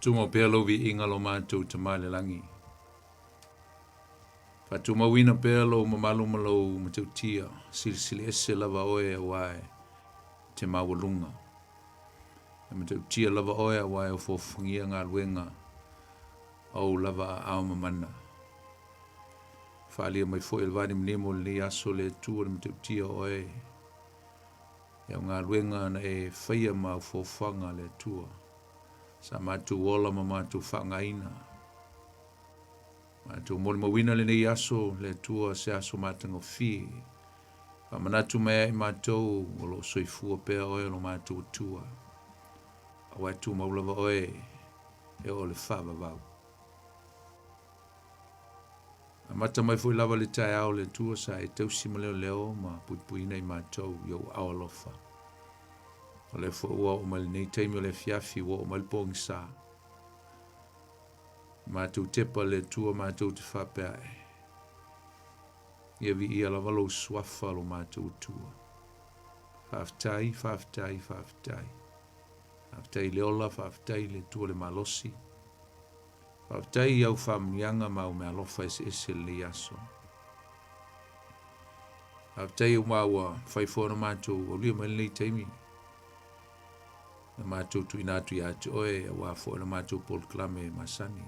Tumo pelo vi inga lo mātou te male langi. Fatuma wina pelo mamalu malo matau tia, sili ese lava oe a wae te mawalunga. Matau tia lava oe a wae o fofangia ngā luenga au lava a mamana. Whalia mai fo elvani mnemo le aso le tua matau tia oe. Ia ngā luenga na e whaia ma fofanga le tua. Sa mātou ola ma mātou whangaina. Mātou mori mawina le nei aso le tua se aso mātango fi. Whamanatu mea i mātou o lo soifua pēr oe lo mātou tua. Awa tu maulawa oe e o le whawa vau. A mata mai fui lava le tae au le tua sa e tausi ma leo ma puipuina i mātou i au awalofa. O le fo ua o mali nei taimi o le fiafi ua o mali pongi sa. Mātou tepa le tua mātou te whapea e. Ia vi ia la walo swafa lo mātou tua. Whaftai, whaftai, whaftai. Whaftai le ola, whaftai le tua le malosi. Whaftai au whamnianga mau me alofa ese le aso. Whaftai au maua whaifona mātou o lia mali nei taimi. Na mātou tu inatu i atu oe a wafo na mātou Paul Klame masani.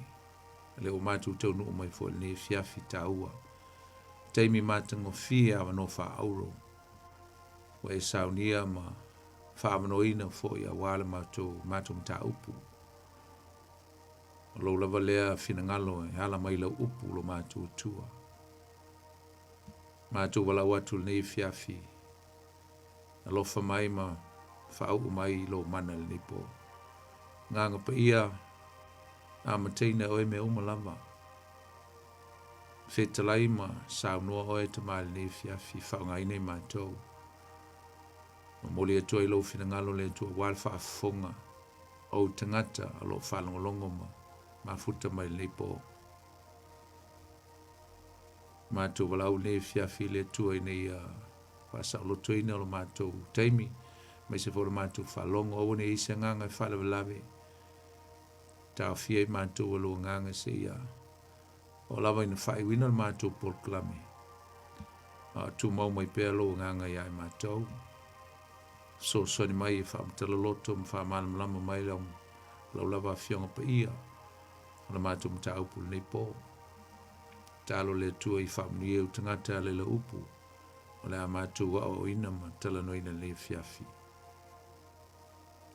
Le o mātou tau nuu mai fo le fiafi taua. Taimi mātango fia awa no wha auro. Wa e saunia ma whaamanoina fo i a wale mātou mta upu. O lo lava lea finangalo e hala mai lau upu lo mātou tua. Mātou wala watu le fiafi. Alofa mai ma whaau mai lo mana le nipo. Nganga pa ia a mateina oe me umalava. Whetalai ma sao noa oe te maile ne fiafi whaungai nei mātou. Ma moli atua i lo finangalo le atua walfa afonga o tangata a lo whalongolongo ma futa mai le nipo. Mātou walau ne fiafi le atua i nei whasa loto ina lo mātou taimi. Mai se fora mātou whalongo o ne isi nganga i whalawalawe. Tau fia i mātou alo nganga se ia. O lawa ina whai wina mātou Paul Klame. Tu mau mai pēr lo nganga ia i mātou. So soni mai i whaamtala loto ma whaamana malama mai lau lawa fionga pa ia. O na mātou mta upu nei pō. Talo le tua i whaamuni e utangata le la upu. O le a mātou wa o ina ma tala noina le fiafi.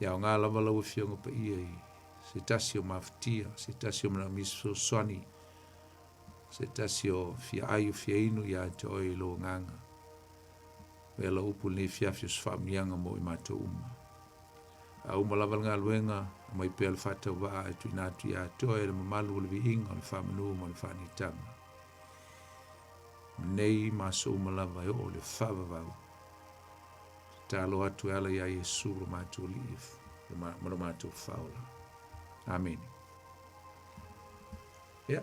Ia o ngā lava lau fionga pa ia i se tasi o mawhatia, se tasi o mana miso swani, se tasi o fia ai o fia inu ia te oi lo nganga. Wela upu ni fiafi o sfamnianga mo i mātou uma. A uma lava ngā luenga, mai pēl whata waa e tu inatu ia te oi le mamalu o le vi inga o le whamanu mo le whanitanga. Nei maso uma lava e o le whavavau. Talo atu ala ia Yesu lo mātou liif, lo mātou whaola. Amen. Ia,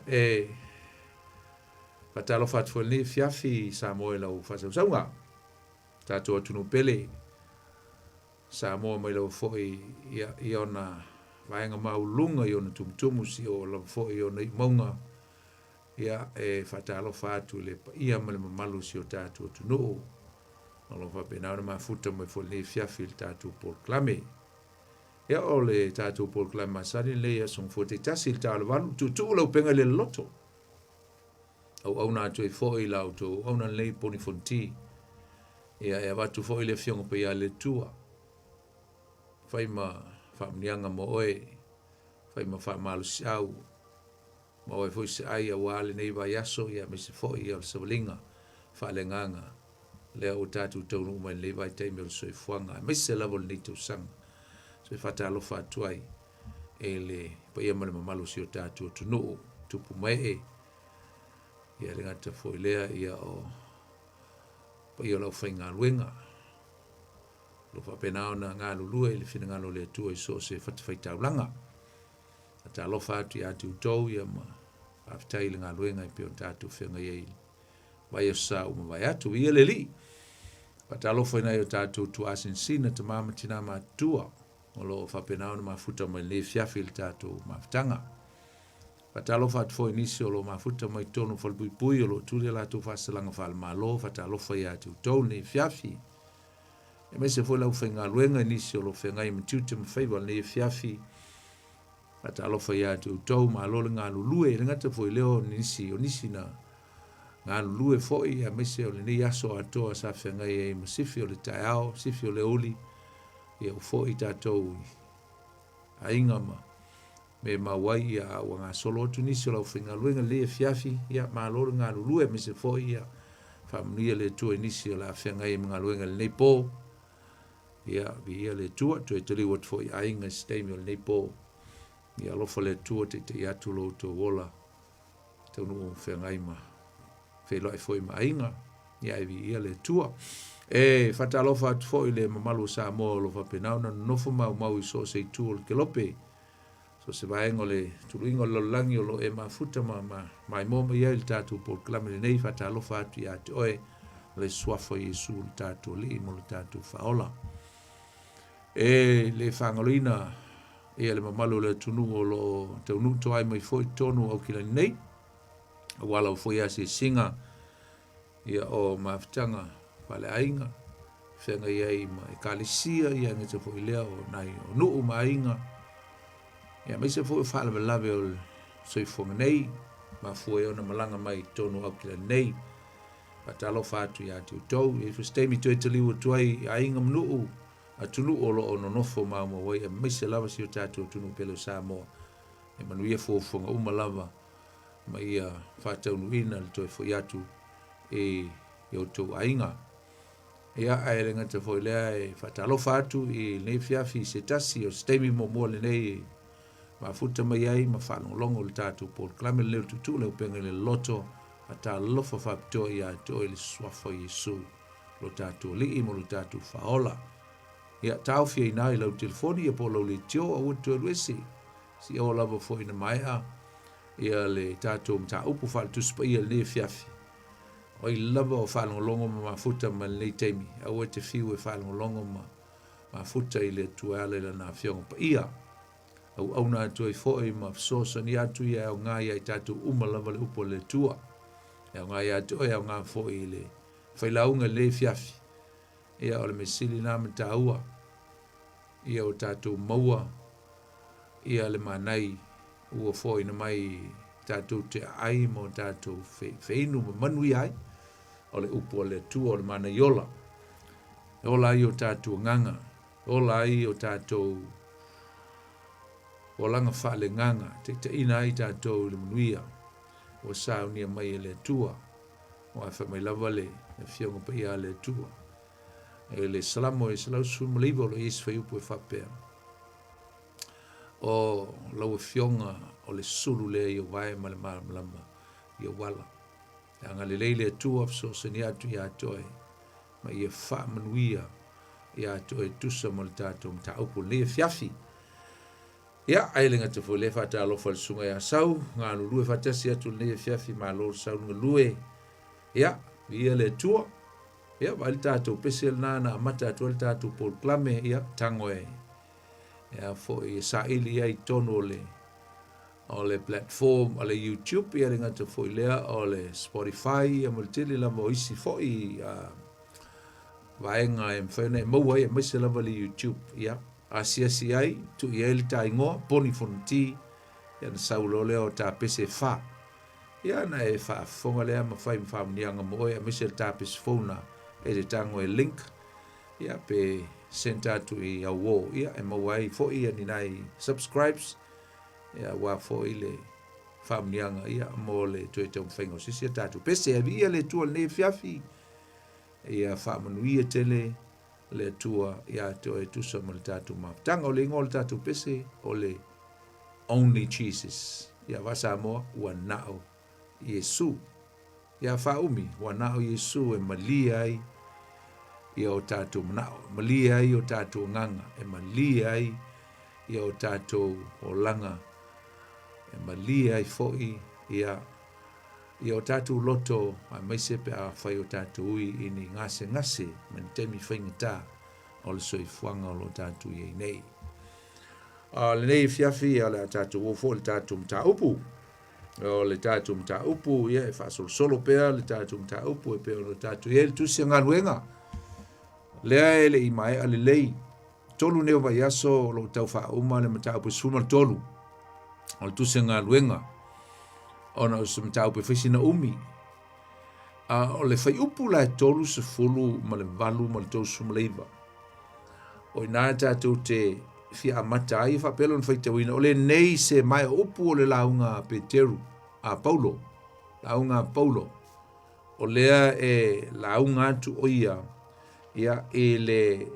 patalo whatfo ni fiafi Samoa lau whasau saunga. Tātou atunu pele. Samoa mai lau fhoi i ona vaenga maulunga i ona tumtumu si o lau fhoi i ona i maunga. Ia, whatalo whatu le pa ia male mamalu si o tātou atunu. Alo fa pena ona mafuta mai fo le fiafi le tātou Paul Klame. Ia o le tātou Paul Klame masari le ia song fo te tasi le tālu wanu tu lau Upega ile Loloto. Au nā tui fo i lau tu au nā lei poni fonti. Ia watu fo i le fionga pa ia le tua. Fai ma whamnianga mo oe. Fai ma whamalu si au. Ma oe fo i se ai a wale nei vai aso ia me se fo i al sawalinga. Whale nganga. Lea o tātou taunu umai le vai teime o soi fuanga. Mai se lavo ni tau sanga. So i whata alo whatuai. E le pa ia male mamalu si o tātou tunu. Tupu mai e. Ia ringata fo i lea ia o pa ia lau whai ngā luenga. Lo whapenao na ngā lulua i le whina ngā lo le tua i so se whatawhai taulanga. A tā lo whatu i atu tau ia ma. Awhtai le ngā luenga i pio tātou whenga iei. Vai o sa uma vai atu ia le li. Patalo foi na o tātou tu asin sina te mama tina mātua o lo whapena ona mafuta mai le fiafi le tātou mawhtanga. Whatalofa atu fo inisi o lo mafuta mai tonu whalpui o lo tūre la tū whasalanga whal malo, whatalofa ia tu tau le fiafi. E me se fo lau whenga luenga inisi o lo whenga i mtiute mwhaiwa le fiafi. Whatalofa ia tu tau malo le ngā lulue, le ngata fo i leo nisi o nisi na ngā lulue fo i a me se o le nei aso atoa sa whenga i masifi o le taiao, sifi o le oli, ia u fo i tātou a inga me mawai ia o ngā solo tu nisi o lau whenga luenga le fiafi, ia malo le ngā lulue me se fo i a whamnuia le tua nisi o la whenga i mga luenga le nei pō, ia vi ia le tua, tu e tali wat fo i a inga steimi o le nei pō, ia lofa le tua te atu lo to wola, te unu o whenga i ma, wheloi fo i ma inga, ia vi ia le tua. E whatalofa atu fo i le mamalu Samoa lo whapenau na nofo mau i so se tu o le kelope, so se vaengo le tuluingo lo langi o lo e mafuta mai moma ia il tatu por klamele nei whatalofa atu i atu oe le swafo Yesu le tatu li mo le tatu whaola. E le whangalina ia le mamalu le tunu o lo te unu toai mai foi tonu au kila nei, wala o foi ase singa ia o mawhtanga wale ainga, whenga ia i ma e kalisia ia ngete foi lea o nai o nuu ma ainga, ia mai se foi whala lave o soifonga nei, ma foi ona malanga mai tonu au kila nei, patalo fatu ia tu tau, e fustemi tu e taliwa tuai ainga mnuu, a tunu o lo ono nofo mauma wai, e mai se lava si o tatu o tunu pelo Samoa, e manuia fofonga lava, ma ia whatau nuina le toi fo iatu e o tau ainga. Ia aere ngata fo ilea e whatalo fatu i nei fiafi se tasi o stemi mo le nei ma futa mai ai ma whanolongo le tatu por klame leo tutu le Upega ile Loloto a ta lofa whapito i a to le swafo Yesu lo tatu li imo lo tatu whaola. Ia tau fia i nai lau telefoni ia po lau le tio a utu aluesi si o lava fo ina maia ia le tatu mta upu whaltuspa ia le fiafi. O i lava o whalongolongo ma mafuta ma le teimi a ue te fiu e whalongolongo ma mafuta i le tuale la na fiongo pa ia. Au na atu i foi ma fsosa ni atu ia au ngā ia i tatu lava le upo le tua. Ia ngā ia atu ia au ngā foi le whailaunga le fiafi. Ia o le mesili nā mta ua. Ia o tatu maua. Ia le manai ua foi na mai tatu te ai mo tatu feinu ma manui ai. O le upo le tua o le manai ola. Ola ai o tatu nganga. Ola ai o tatu o langa whaale nganga, te ina ai tātou le manuia, o saunia mai le tua, o a whamai lava le whionga pa ia le tua. E le salamo e salau sumaliva o le isi whai upo e whapea. O lau e whionga o le sulu le i o wae ma le malama i o wala. E anga le leile tua so se ni atu i atoe, ma i e wha manuia i atoe tusa mo le tātou mta upo le fiafi. Ia, ailenga te fo le fata alofa le sunga ia sau, ngā lulue fatasi atu le fiafi ma lor sau nga lue. Ia, ia le tua. Ia, wali tātou pese nana amata atu le tātou pol klame, ia, tango e. Ia, fo i sa ili ia i tono o le platform, o le YouTube, ia lenga te fo i lea, o le Spotify, ia multili lama o isi fo i vaenga e mwhene, maua ia maise lama le YouTube, ia. Asiasi ai, tu i ele ta ingoa, poni fonti, ia na saulo leo ta pese fa. Ia na e fa fonga lea ma fai mnianga moe, a misel ta pese fona, e te tango e link, ia pe senta tu i awo, ia e mawai, fo ia ni nai subscribes, ia wa fo i le fa mnianga, ia mo le tu e te umwhengo, sisi a tatu pese, e vi ia le tua le fiafi, ia fa manuia tele, le tua ia to e tusa mo le tatu mawhtanga o le ingo le tatu pese o le only Jesus. Ia wasa moa ua nao Yesu. Ia whaumi ua nao Yesu e malia ai ia o tatu manao. Malia ai o tatu nganga. E malia ai ia o tatu o langa. E malia ai foi ia o tatu loto a maisepe a whai o tatu ui ini ngase man temi whaingata o le soifuanga o lo tatu iei nei. Le nei fiafi ala tātou o fo le tātou mta upu. O le tātou mta upu ia e whaasolo solo pea le tātou mta upu e pea o le tātou ia le tusi ngā luenga. Lea e le i mai ale lei. Tolu neo vai aso o lo tau wha uma le mta upu suma tolu. O le tusi ngā luenga. Ona o se mta upu whisina umi. O le whai upu la e tolu se fulu ma le valu ma le tau suma leiva. O ina tātou te fia amata ai fa pelo fai te wina o le nei se mai upu o le launga Peteru a Paulo launga Paulo o lea e launga atu o ia e le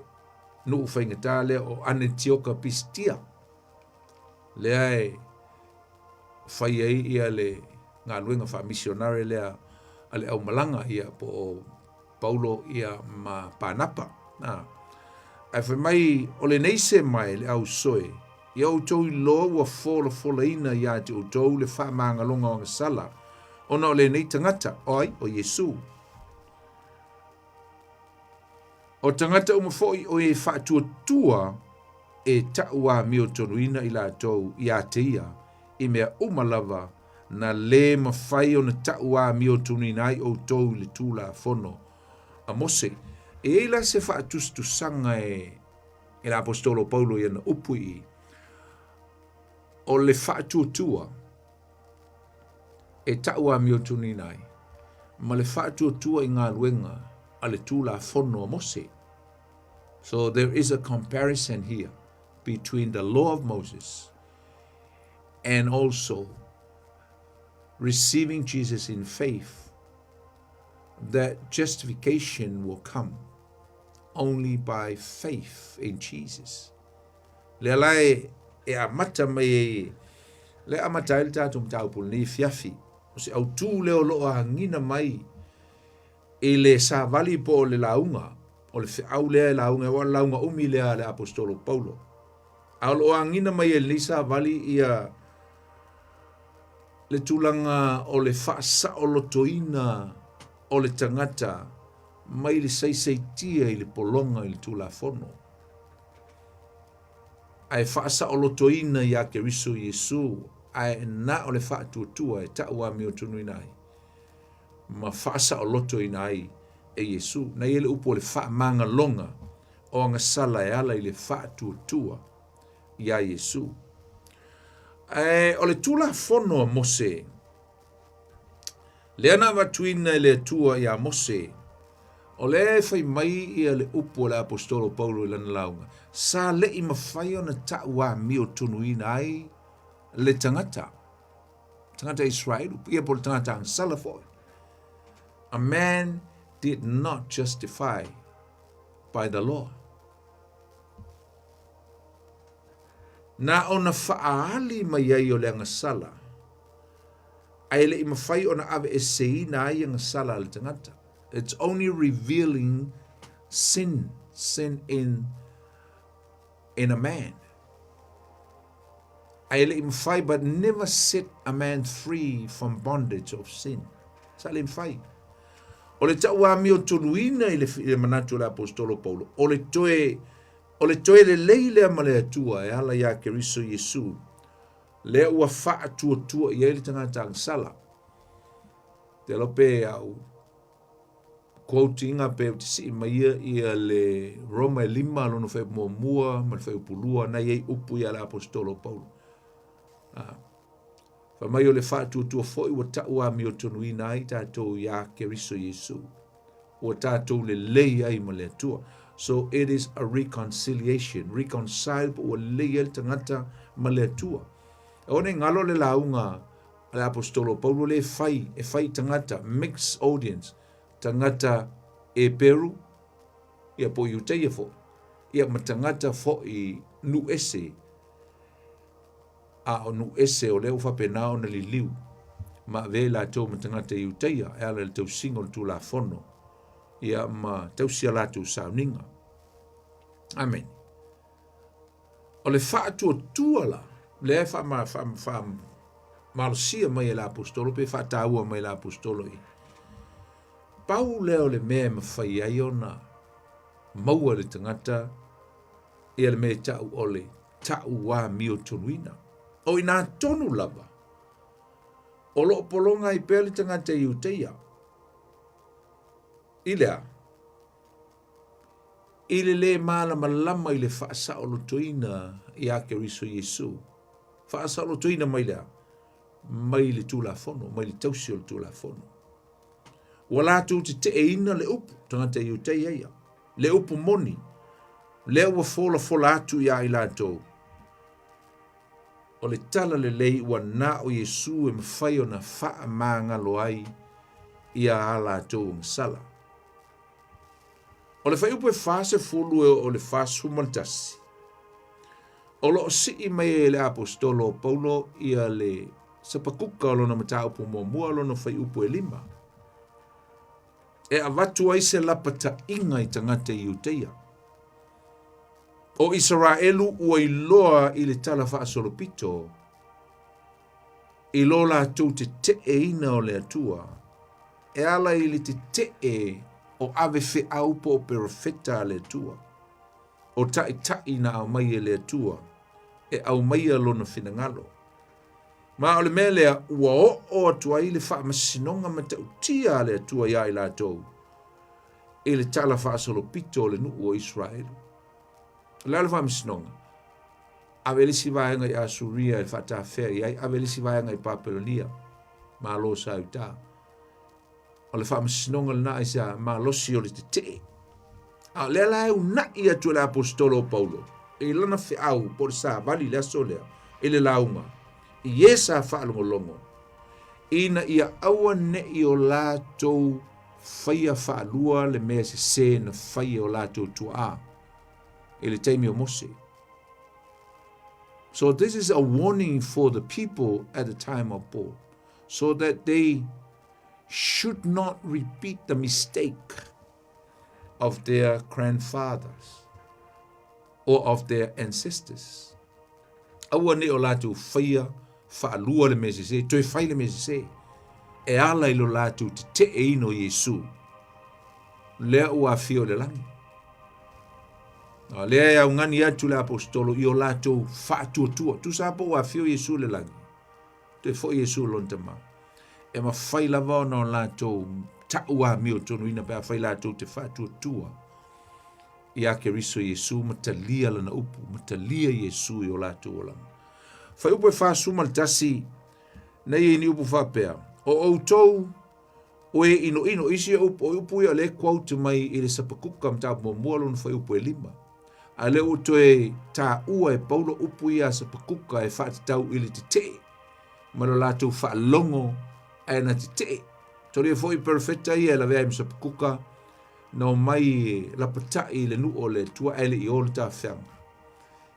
nu whaingatale o Antioka Pistia lea e fai ai ia le ngā luenga wha missionare lea ale au malanga ia po Paulo ia ma Panapa ai fai mai o le neise mai le au soe ia o tau i loa ua fola ina ia te o tau le wha maangalonga o ngasala ona o le nei tangata oi o Yesu o tangata umafoi o e wha tua e taua mi o tonu ina i la tau ia te ia i mea umalava na le mawhai o na taua mi o tonu ina i o tau le tūla fono a mose e la se fa tu sanga e l'apostolo Paulo ia na upui o le fa tua e taua mi o tuni nai ma le fa tua i ngā luenga a le tūla fono a Mose. So there is a comparison here between the law of Moses and also receiving Jesus in faith, that justification will come only by faith in Jesus. Le alai e amata mai le amata il tatu mtau pul ni fiafi o se au tū leo lo a ngina mai e le sa vali po le launga o le au le launga o launga umi le apostolo Paulo au lo a ngina mai e lisa vali ia le tulanga o le fasa o lo toina o le tangata mai le tia i le polonga i le tula fono. Ai whaasa o loto ina i a Keriso Yesu, ai na o le wha tua e taua mi o tunu inai. Ma whaasa o loto inai e Yesu, na ele upo le wha manga longa o anga sala e ala i le wha tua i a Yesu. O le tula fono a Mose, le ana watuina le tua i a Mose, o le fai mai ia le upo le apostolo Paulo i lana launga. Sa le i mawhai o na taua mi o tunuina ai le tangata. Tangata Israel, ia po le tangata ang salafoi. A man did not justify by the law. Na o na whaali mai ai o le anga sala. Ai le i mawhai o na ave e seina ai anga sala le tangata. It's only revealing sin in a man. Ai le fai, but never set a man free from bondage of sin. Sa le fai. O le tau ami o tonuina i le manatu le apostolo Paulo. O le toe le leile ma le atua e ala ia Keriso Yesu. Le ua faa tua i ele tangata ang sala. Te lope au quoting a pe si mai ia le Roma 5 lono fe mua ma fe pulua na ye upu ia la apostolo Paulo. Fa mai o le fa tu foi wa ta wa mi o tonuina ai tatou ia Keriso Yesu. O tatou le lei ai ma le tua. So it is a reconciliation, reconcile o lei el tangata ma le tua. O ne ngalo le launga le apostolo Paulo le fai tangata mixed audience. Tangata e Peru, ia po iuteia fo, ia matangata fo i nu ese, a o nu ese o leo whapenao na li liu, ma ve la tau matangata iuteia, e ala le tau singo le tu la fono, ia ma tau sia la tu sauninga. Amen. O le wha atua tuala, le e wha malosia mai e la apostolo, pe wha taua mai la apostolo i. Pau leo le mea mawhai ai ona maua le tangata ia le mea tau ole ta'u wa mio tonuina. O ina tonu lava. O lo polonga I pele tangata I uteia. Ilea. Ile le mala malama ile whaasa o lo toina I ake riso Yesu. Whaasa o lo toina mai lea. Mai le tula fono, mai le tausi o le tula fono. Wala tu te ina le upu, tangata I uteia ia. Le upu moni. Le ua fola atu ia I lato. O le tala le lei ua na o Yesu mawhai o na wha maanga loai ia a lato sala. O le whai upu whase fulu o le whasu mantasi. O lo si mai le apostolo Paulo ia le sapakuka o lona mata upu mua lona whai upu lima. E avatu ai se lapata inga I tangata I uteia. O Israelu ua iloa I le tala whaasolopito. I lola tu te ina o le atua. E ala I le te o ave fe aupo o perfecta le atua. O tai na au mai le atua. E au mai lona finangalo. Ma o le melea ua o atua I le whaamasinonga matautia le atua ia I latou. I le tala whaasolopito le nuu o Israelu. Lalo fa misnonga. Ave lisi vaenga I Asuria I fata fea I ave lisi vaenga I Papelonia. Ma lo sa uta. O le fa misnonga na isa ma lo si o le te. A le la una ia tu le apostolo Paulo. E lana fe au por sa vali la solea. E le launga. I yesa fa longo. Ina ia aua ne I o la tou faia fa lua le mea se na faia o la tou tua. Ele taimi o mose. So this is a warning for the people at the time of Paul, so that they should not repeat the mistake of their grandfathers or of their ancestors. Aua ne o latu whaia whaalua le mese se, toi whai le mese se, e ala ilo latu te eino Yesu, lea ua fio le langi. Lea ya ungani atu le apostolo I o lato whaatua. Tu sapo wa fio Yesu le langi. Te fo Yesu lontama. E ma whai lava o na lato taua mio tonu ina pia whai lato te whaatua. I ake riso Yesu matalia lana upu. Matalia Yesu I o lato o langa. Whai upu e whaasu maltasi na I ni upu whapea. O outou o e ino isi upu ia le kwautu mai I le sapakuka mta mua lona whai upu e lima. A leo toe ta ua e Paulo upu ia sa pakuka e whaatitau ili te. Maro lātou whaalongo e na te. Tori e foi perfecta ia la vea sa pakuka no mai la patai le nuo le tua ele I olu ta whianga.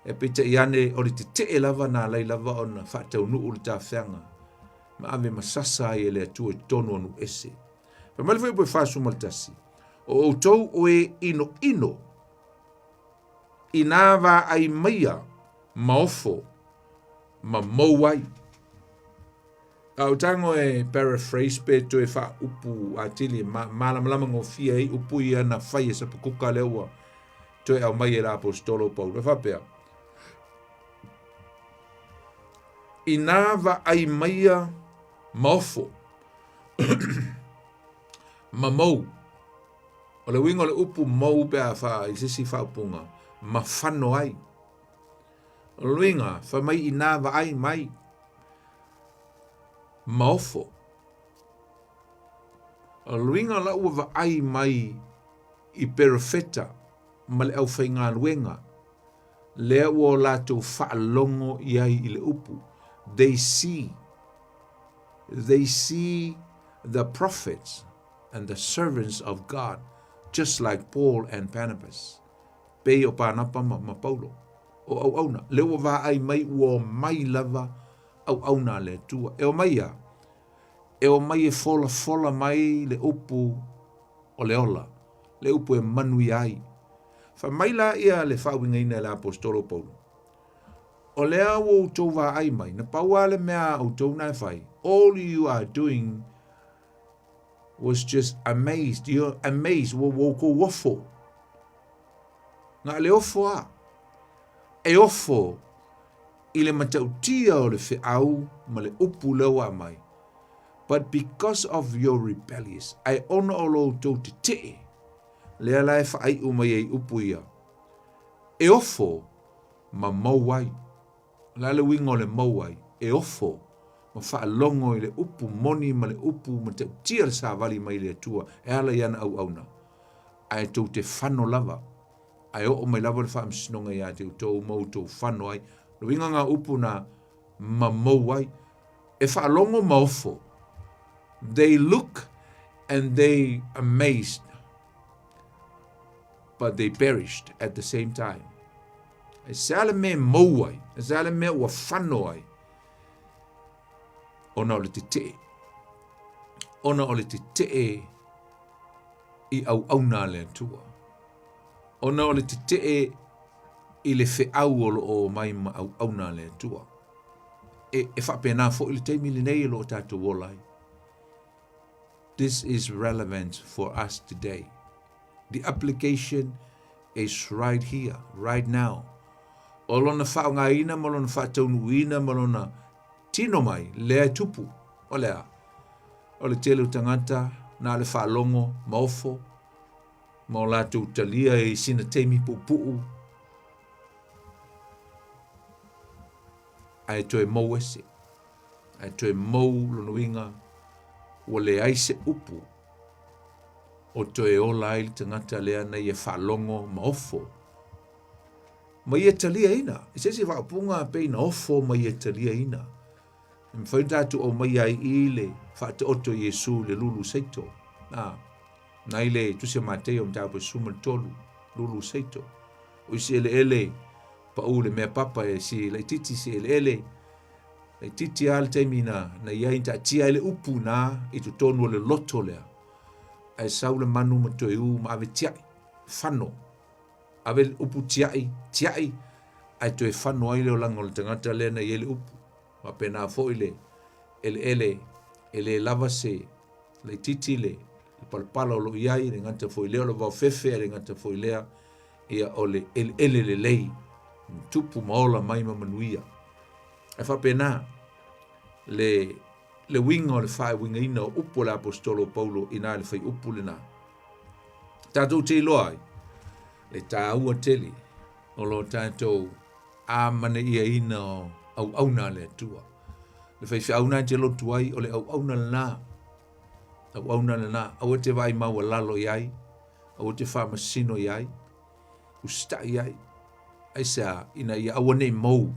E pita I ane o le te lava na lai lava o na whaatau nuo le ta whianga. Ma ave masasa I le atua I tono anu ese. Pa mali foi pui whaasu maltasi. O outou o e ino. Inava ai maia maofo ma mauai. Au tango e paraphrase pe to e wha upu atili malamalama ngofia I upu ia na whai e sa pakuka leua to e au mai e la apostolo Paulo. Whapea. Inava ai maia maofo ma mau. O le wingo le upu mau pe a wha I sisi wha upunga. Ma whano ai. Luinga, wha mai inawa ai mai. Maofo. Luinga la ua ai mai I perifeta ma le au whainga luenga. Lea ua lato whaalongo I ai I le upu. They see the prophets and the servants of God, just like Paul and Barnabas. Pei o pānapa ma Paulo. O au auna. Leo wa ai mai ua mai lava au auna le tua. E o mai a. E o mai e fola mai le upu o le ola. Le upu e manui ai. Fa mai la ia le whawinga ina le apostolo Paulo. O lea o tau wa ai mai. Na paua le mea o tau nai whai. All you are doing was just amazed. You're amazed. Wo ko wafo. Nga le ofo a. E ofo I le matautia o le whiau ma le upu lewa mai. But because of your rebellious, ai ona o lo tau te te, lea lai whaai umai ei upu ia. E ofo ma mauai, la le wingo le mauai, e ofo ma whaalongo i le upu moni ma le upu ma te tia le sāwali mai le atua, e ala iana au auna. Ai tau te whano lava, ai o mai lava le whaamsinonga ia te tau mau tau whano ai, le winga ngā upu na ma mauai, e whaalongo ma ofo. They look and they amazed, but they perished at the same time. E sale me mauai, e sale me ua whano ai, ona o le te te. Ona o le te te I au auna le atua. Ona o le te te I le whiau o lo o mai ma au auna le atua. E whapena fo I le teimi le nei lo tātou wolai. This is relevant for us today. The application is right here, right now. O lona whaonga ina, ma lona whataunu ina, ma lona tino mai, lea tupu, o lea. O le tele o tangata, nā le whalongo, maofo, ma o lātou talia I sina teimi pupuu. Ai toe mau ese. Ai toe mau lona winga, o le aise upu. O toe ola ai tangata lea na ia whalongo maofo. Ma ia talia ina. I sesi whaapunga pe na ofo ma ia talia ina. Mwhaitatu o mai ai I le whaate oto Yesu le lulu seito. Na ile tusia Mateo mtapo suma tolu lulu seito. O isi ele pa u le mea papa e si le titi si ele. Le titi al temina na ia inta tia ele upu na I tu tonu le loto lea. Ai saule manu ma toe u ma ave tiai. Whano. Ave upu tiai. Ai toe whano ai leo lango le tangata lea na ele upu. Ma pena fo ele lava se le titi le palpala o lo iai le ngata fo leo lo vau fefe le ngata fo lea ia o le ele le lei. Tupu maola mai ma manuia. E fa pena le winga o le whae winga ina o upu le apostolo Paulo ina le whai upu le na. Tātou te loa ai, le tā ua teli, o lo tātou a mana ia ina o au auna le atua. Le whai whiauna te lotu ai o le au auna le nā. Au auna le nā, au te vai maua lalo iai, au te whamasino iai, usta iai, ai sa ina ia awane mau,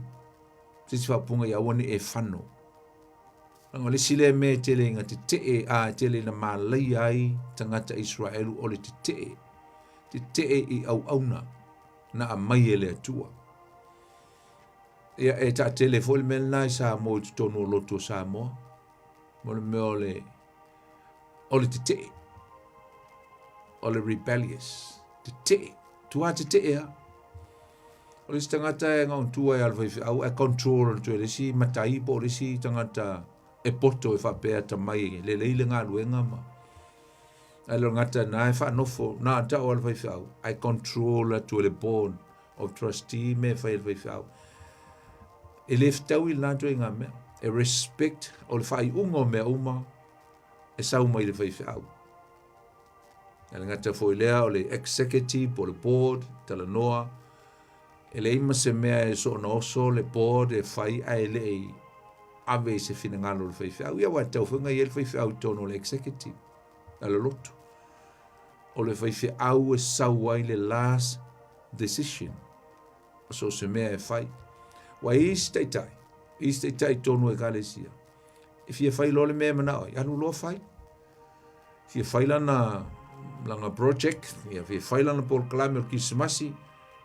tisi whapunga ia awane e whano. Nanga le sile me tele inga te tee a tele na mālai ai tangata Israelu o le te tee I au auna na a mai ele atua. Ia e ta tele fo le mele nai sa mo I tonu o loto Samoa, mo le mea o le te tee, o le rebellious, te tee, tua te tee a. O le si tangata e ngau tua e alwai au e control o le tue le si matai po le si tangata e poto e whapea ta mai le leile ngā luenga ma. Ai lo ngata na e whanofo, na ta o alwai whiau. I control atu le board of trustee me whai alwai whiau. E le ftau I lanto e ngā mea. E respect o le whai ungo mea uma e sau mai le whai whiau. E le ngata fo lea o le executive o le board, tala noa. E le ima se mea e so na oso le board e whai ai le e ave se fina ngalo le whaiwhau. Ia wa tau whunga I le whaiwhau tono le executive. A le loto. O le whaiwhau e sau ai le last decision. So se mea e whai. Wa I steitai. I steitai tono e kalesia. E fia whai lo le mea manao. I anu loa whai. Fia whai langa project. Ia fia whai lana por kalame o kisimasi.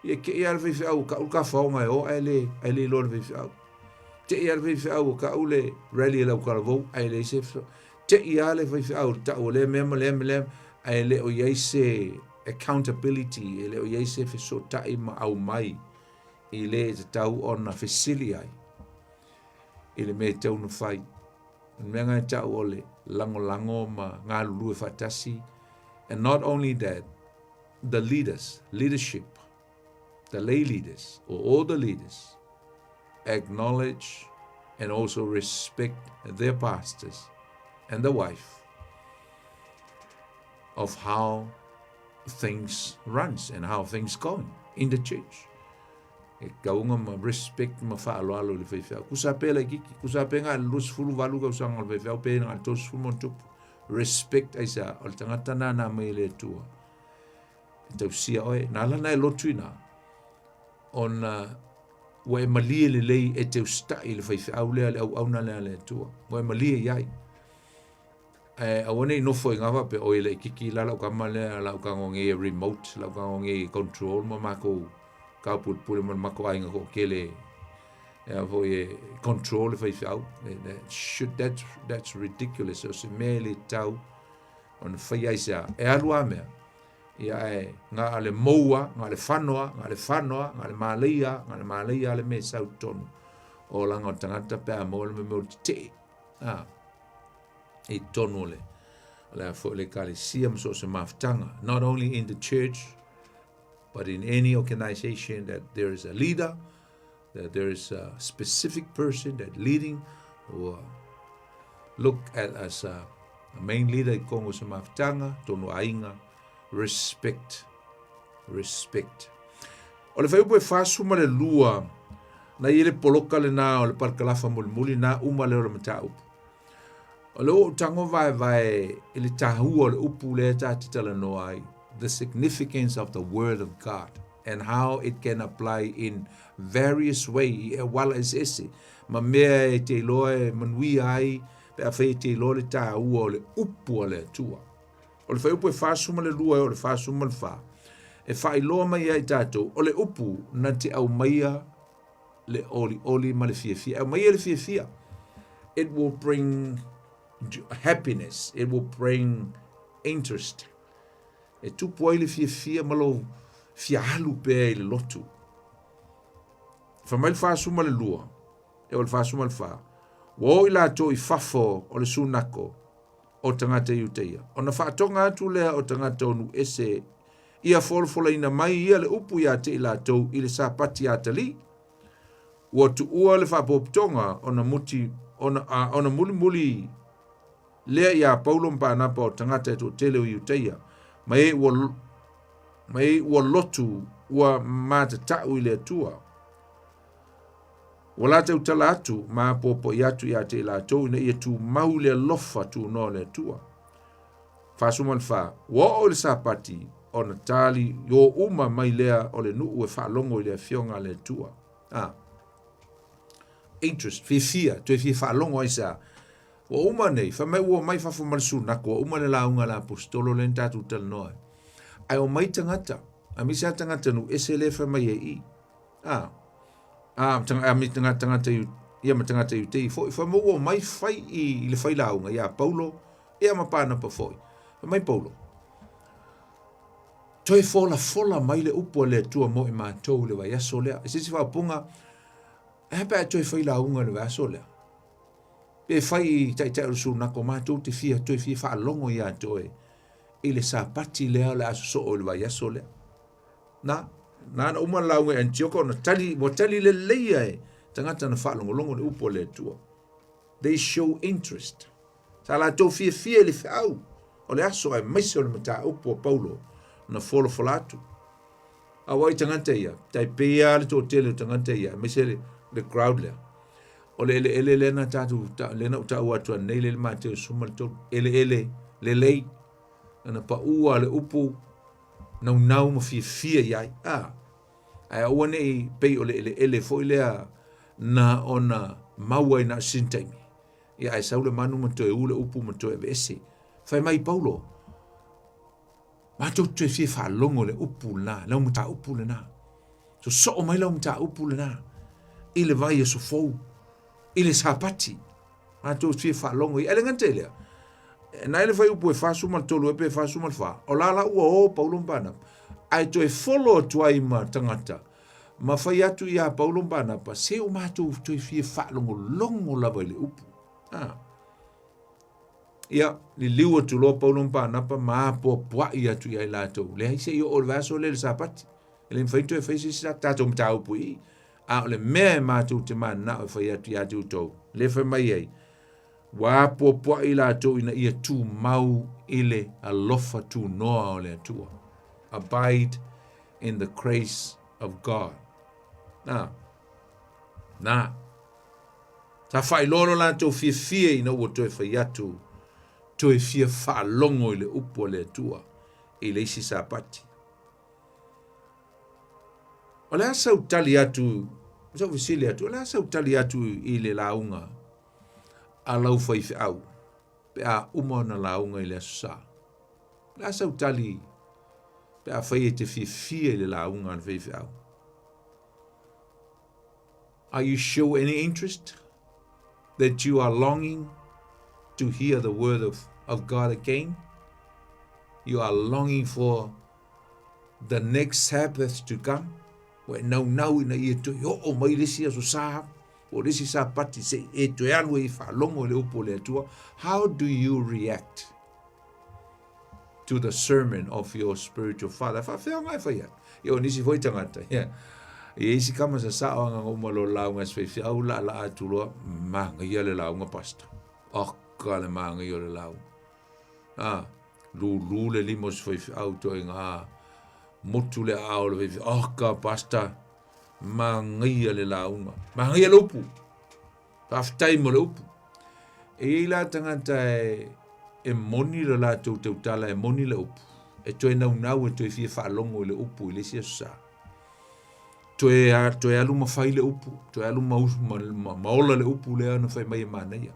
Ia ke ia le whaiwhau ka ulka whaonga e o ai le lo le whaiwhau. Te ia le whaiwhau ka ule rally lau karavou, ai le se te ia le whaiwhau ta o le mema, ai le o iei se accountability, e le o iei se wheso tai ma au mai, I le te tau o na whesili ai, I le me tau na whai. Mea ngai tau o le lango ma ngā lulu e whatasi, and not only that, the leadership, the lay leaders, or all the leaders, acknowledge and also respect their pastors and the wife of how things runs and how things going in the church. E kaunga ma respect ma whaaloalo le whaiwhau. Kusa pēla kiki, kusa pēnga lus fulu walu ka usanga le whaiwhau pēna al tos fulu montupu. Respect aisa, o le tangata nā mai le tua. E tau sia oe, nā lana e lotuina, ona wa e malie le lei e te ustai le whaiwhau lea le au auna lea le tua. Wa e malie iai. Awane no foi ngava pe oile kiki la lau kama le lau kangonge remote lau kangonge control ma mako ka pul ma mako ainga ko kele foi control fa fiau that's ridiculous so se mele tau on fa yaisa e alua me ia e nga ale moa nga le fanoa nga le malia le me sauton o langa tangata pe amol me mo te e tonole la fo le kalisiam so se maftanga not only in the church but in any organization that there is a leader, that there is a specific person that leading or look at as a main leader i kongo se maftanga tonu ainga respect o le faipo e fasuma le lua na ile poloka le na o le parkalafa mulmuli na uma le o le matau. Alo tango vai ili tahua le upu le tatitala no ai, the significance of the word of God and how it can apply in various ways. Wala is ese ma mea e te loe manui ai pe a fai te loe le tahua o le upu o le tua. O le fai upu e fasuma le lua o le fasuma le fa. E fai loa mai ai tato o le upu na te au maia le oli ma le fia. Au maia le fia. It will bring happiness, it will bring interest. E tupu ai le fia malo fia halu pe le lotu. Fa mai fa suma le lua. E o le fa suma le fa. Wo ila to I fafo o le sunako o tangata iuteia. O na fa tonga atu lea o tangata onu ese ia folfola ina mai ia le upu ia te ila to I le sapati atali. Wo tu ua le fa poptonga o na muti o na muli lea ia Paulo mpanapa o tangata e to tele o iuteia. Mai ua lotu ua matatau I le atua. Wala te utala atu ma popo I atu ia te la tau ina ia tu mau le lofa tu no le atua. Fasuman fa, wa o le sapati o na tali yo uma mai lea o le nuu e fa longo I le fionga le atua. Interest, fia, tu e fa longo isa. Wa uma nei, fa mai ua mai fafu malsunako, wa uma le launga la apostolo le ntatu tal noe. Ai o mai tangata, a misa tangata nu ese le fa mai e I. Mi tangata ia ma tangata yu te foi, fa mo ua mai fai I le fai launga, ia Paulo, ia ma pana pa foi. Fa mai Paulo. Toi fola mai le upo le tua mo I mātou le vai aso lea. E sisi fa punga, e hapa toi fai launga le vai aso lea. Pe fai tai rusu na ko mātou te fia toi fia fa longo ia toi. I le sapati lea le aso o le vai aso lea. Na uma launga Antioco na tali le leia e tangata na fa longo le upo le tua. They show interest. Sa la tau fia le fiau. O le aso ai maise o le mata upo Paulo na folatu. Awai tangata ia. Tai pea le to tele tangata ia. Maise le crowd lea. O le lena tatu lena uta ua nei le mate sumal to le lei na pa ua le upu nau ma fia iai ai ua nei pe o le foi lea na ona maua ina sintaimi ia ai saule manu ma toe ule upu ma toe vese fai mai Paulo ma to te fia fa longo le upu la lau mta upu le na so mai lau mta upu le na ile vai so fou ile sapati ma to fia fa longo I elengante lea na ele fai upu e fa suma tolu e pe fa suma fa o la ua o Paulo mpana ai to e follow to ai ma tangata ma fai atu ia Paulo mpana pa se o ma to fia fa longo la vai le upu ia li liua tu lo Paulo mpana pa ma po ia tu ia la to le ai se yo o vaso le sapati ele fai to e fai se sa tato mta upu I a o le mea mātou te mana o whai atu i atu tau. Le whai mai ei. Wa poa i lātou ina ia tū mau ile alofa tū noa o le atua. Abide in the grace of God. Na. Ta whai loro lātou fia ina ua toi whai atu. Toi fia whaalongo i le upo le atua. I le isi sāpati. O le asau tali atu, sau visili atu, o le asau tali atu i le launga. A lau whaifi au, pe a umona launga i le asusa. La sau tali, pe a whai e te fia i le launga an whaifi au. Are you show any interest that you are longing to hear the word of God again? You are longing for the next Sabbath to come? Wai nau ina ia toi o mai lesi asusa. O resi sa pati se e to anu e whalongo le upo le atua. How do you react to the sermon of your spiritual father? Whawhea ngai whaia. Io nisi foi tangata. E isi kama sa sa o anga ngomalo launga sweifi au la atulua. Manga ia le launga pasta. Oka le manga ia le launga. Lulu le limos sweifi au to inga. Motu le ao le weifi. Oka pasta. Mangia le launga. Mangia le upu. Taftai mo le upu. E la tangata e moni le la tau tala e moni le upu. E toi nau e toi fia whaalongo le upu i le sia sa. Toi alu mawhai le upu. Toi alu maola le upu le anu whai mai e māneia.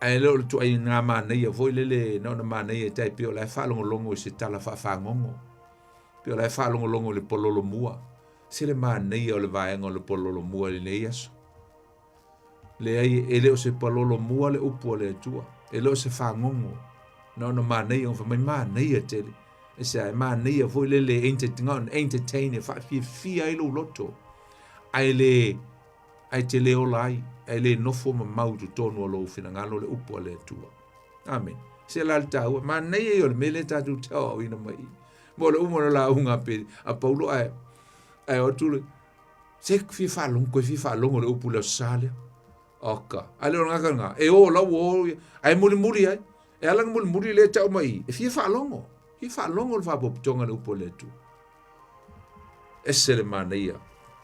Ai leo le tuai ngā māneia. Voi lele nauna māneia tai pio lai whaalongo longo i se tala whaangongo. Pio lai whaalongo longo le pololo mua. Se le māneia o le vaenga o le pololo mua le nei aso. Le ai e leo se pololo mua le upu o le atua. E leo se whaangongo. Nauna māneia o whamai māneia tele. E se ai māneia voi lele entertain e whafia ile Loloto. Ai te leo lai. Ai le nofo ma mautu tonu o lo fina ngalo le upu o le atua. Amen. Se la tau. Māneia i o le mele tatu tau ina mai. Mo le umona la unga pe. A paulo ai. Ai o tule. Se fi falongo le upu le sale. Oka. Ale o ngaka. E o la o. Ai muri ai. E alang muri le tau mai. E fi falongo. Fi falongo le whapoptonga le upu le tu. Ese le māneia.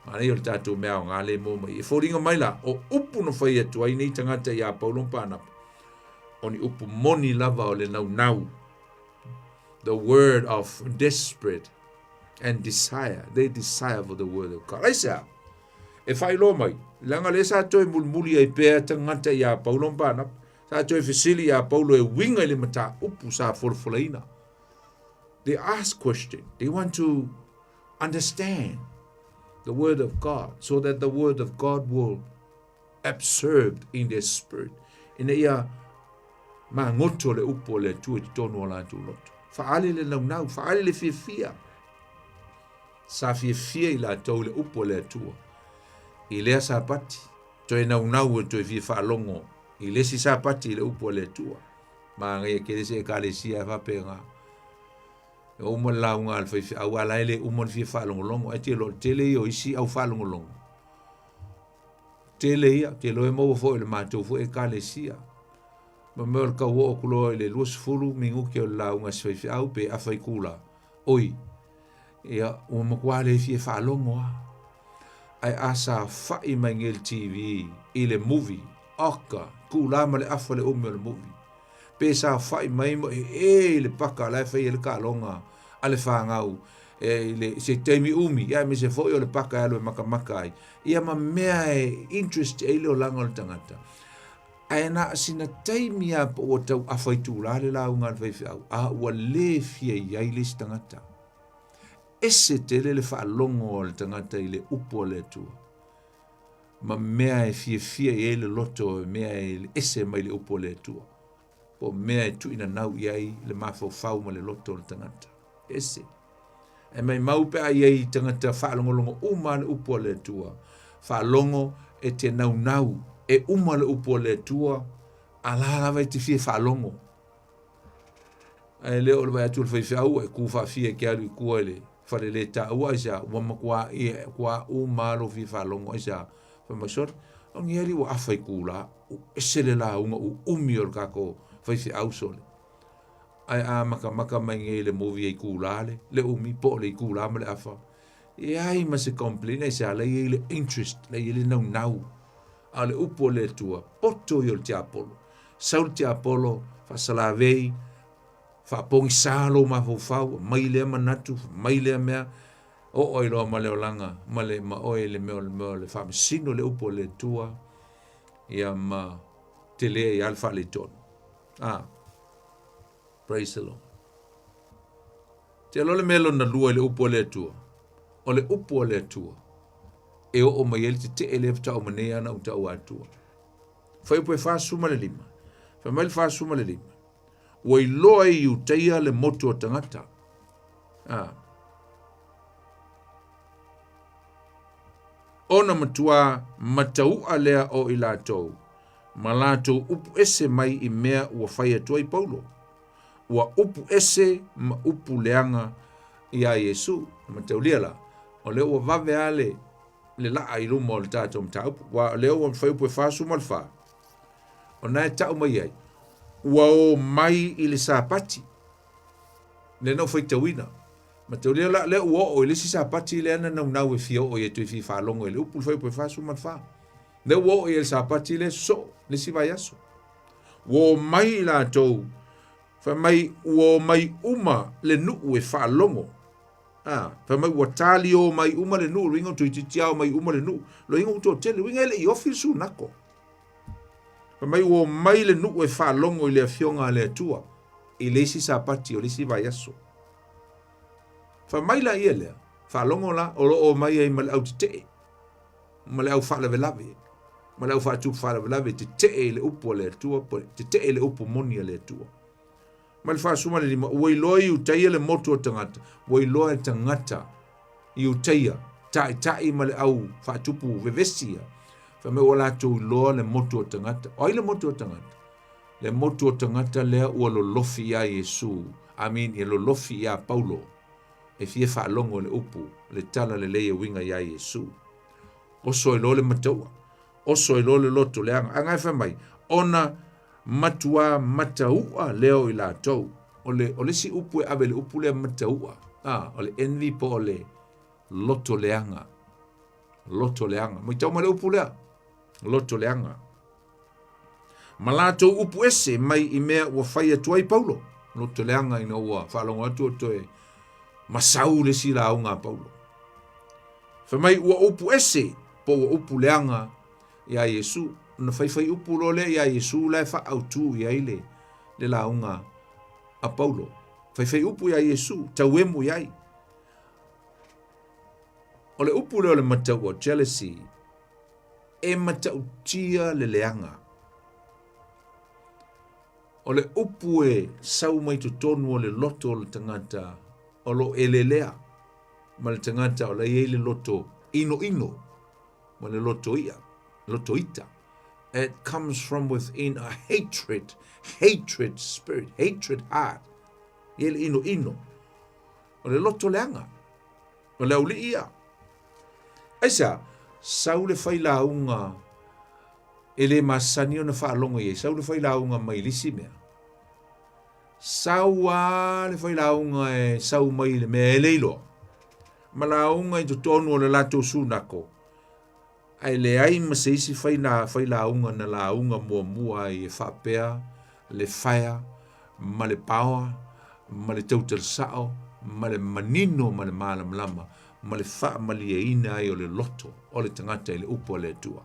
Māneia le tātou mea o ngā le mō mai. E fōringa mai la. O upu no whai atu. Ai nei tangata i a Paulon pānapa. O ni upu moni lava o le nau. The word of desperate. And desire. They desire for the word of God. Aisa. E whai lo mai. Langa le sa toi mulmuli ai pēr tangata i a Paulon pānap. Sa toi fisili i a Paulo e winga le mata upu sa folfolaina. They ask question. They want to understand the word of God. So that the word of God will absorb in their spirit. Ina ia ma ngoto le upu le tu e tonu o la tu loto. Faale le nau. Faale le fia. Sa fia i la tau le upo le atua. I lea sa pati. Toi nau e toi fia whaalongo. I lesi sa pati le upo le atua. Ma ngai kere se kale sia whapenga. E umon launga al whai au alai le umon fia whaalongo longo. E te lo tele i o isi au whaalongo longo. Tele ia. Te lo e maua fo le mātou fo e kale sia. Ma mea o kau o kulo le luas fulu mingu ke o launga se whai au pe a whai kula. Oi. Ia o makwale fie whaalongo ai asa whai mai ngel TV i le movie oka kulama le afa le ume o le movie pe sa whai mai mo le paka lai whai le kalonga ale whangau le se teimi umi ia me se foi o le paka alo e makamaka ai ia ma mea interest e le o langa o le tangata ai na sina teimi a o tau awhai tūrare la unga le whai a ua le fie iai le tangata ese tele le whaalongo o le tangata i le upo le atua. Ma mea e fia e le loto, mea e ese mai le upo le atua. Po mea e tuina nau iai le mawhau ma le loto le tangata. Ese. E mai maupe a iai tangata whaalongo longo uma le upo le atua. Whaalongo e te nau e uma le upo le atua. Alala te fia whaalongo. E leo le vai atu le whaiwhau e ku whawhia ke alu i kua le fale le ta ua isa wa makwa kwa u malo fi falongo isa fa masor on yeli wa afai kula esele la unga u umior kako fa fi ausole ai a maka mai le movie kula le umi po le kula ma le afa ai ma se complain isa le interest le nau ale upo le tua poto yo te apolo saul te apolo fa salavei fa pongi salo ma fau mai le manatu mai le mea o lo ma le olanga ma le ma o le me le fa sino le upo le tua ia ma tele ia alfa le ton praise the Lord te lo le melo na lua le upo le tua o le upo le tua e o mai ele te ele ta o manea na uta o atua foi po fa suma le lima fa mal fa suma le lima o i loa i uteia le moto o tangata ona matua mataua lea o i latou ma latou upu ese mai i mea ua fai atua i Paulo ua upu ese ma upu leanga i a Yesu mataulia la o leo ua vave ale le la ai luma o le tātou mtaupu wa leo ua fai upu e fa suma le fa o nae tau mai ai ua o mai i le sapati le nau fai tawina ma te leo la leo o le si sapati le ana nau e fio o ye tu fi fa longo le upu fai po fa suma fa le o e le sapati le so le si vai aso wo mai la to fa mai wo mai uma le nu e fa longo fa mai wo tali o mai uma le nu ringo tu tiao mai uma le nu lo ingo to tele winga le ofisu nako fa mai wo mai le nu e fa longo le fionga le tua i le si sapati o le si vai aso fa mai la ele fa longo la o mai ai mal au te mal au fa la velave mal au fa tu fa la velave te le upo le tua te le upo moni le tua mal fa suma le wai loi u tai le moto tangata wai loi tangata i tai tai mal au fa tupu vevesia fa me wala tu lo le moto tangata o le moto tangata le o lo lofi ya Yesu amin e lo lofi ya Paulo e fie fa longo le upu le tala le leia winga ya Yesu o so lo le matua o so lo le loto le anga fa mai ona matua mataua leo i la tau o le si upu e ave le upu le mataua o le envy po le loto leanga mo tau ma le upu le loto leanga malato upu ese mai i mea ua fai atua i Paulo loto leanga ina ua fa longo atu toe masau le si la unga Paulo fa mai ua upu ese po ua upu leanga ya Yesu na fai upu lo le ya Yesu la fa autu ya ile le la unga a Paulo fai upu ya Yesu tawemu yai ole upu le matau jealousy e matau tia le leanga ole upu e sau mai tu tonu le loto le tangata o lo elelea ma le tangata o le ele loto ino ma le loto ita it comes from within a hatred spirit, hatred heart ele ino o le loto leanga o le uli ia aisa sau le fai launga ele masani o na wha longa ye sau le fai launga mai lisi mea sau le fai launga e sau mai le mea e leilo ma launga i tonu o le lato sunako ai le ai ma se isi fai launga na launga mua i e whapea le whaia ma le pawa ma le tautar sao ma le manino ma le malam lama ma le wha ma le ina ai o le loto o le tangata i le upo le tua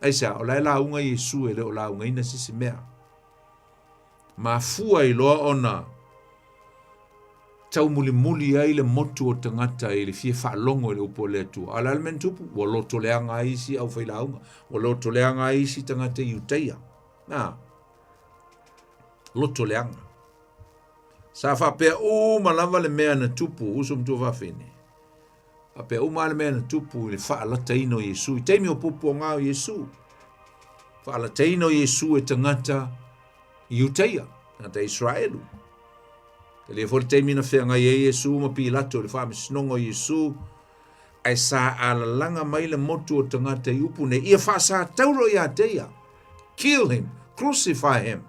aisa o lai launga Yesu e le o launga ina sisi mea ma fua i loa ona tau muli ai le motu o tangata i le fie whaalongo i le upo le tua ala le mentupu o loto leanga isi au whai launga o loto leanga isi tangata i uteia loto leanga sa whapea malava le mea na tupu usum tu whawhine apea le mea na tupu i le whaalata ino Yesu i teimi o pupu o ngāo Yesu whaalata ino Yesu e tangata i uteia tangata Israelu Le fol taimi na whenga Yesu ma Pilato le whaamisnongo Yesu ai sa ala langa mai le motu o tangata i upu ne ia whaasa tauro ia teia. Kill him, crucify him.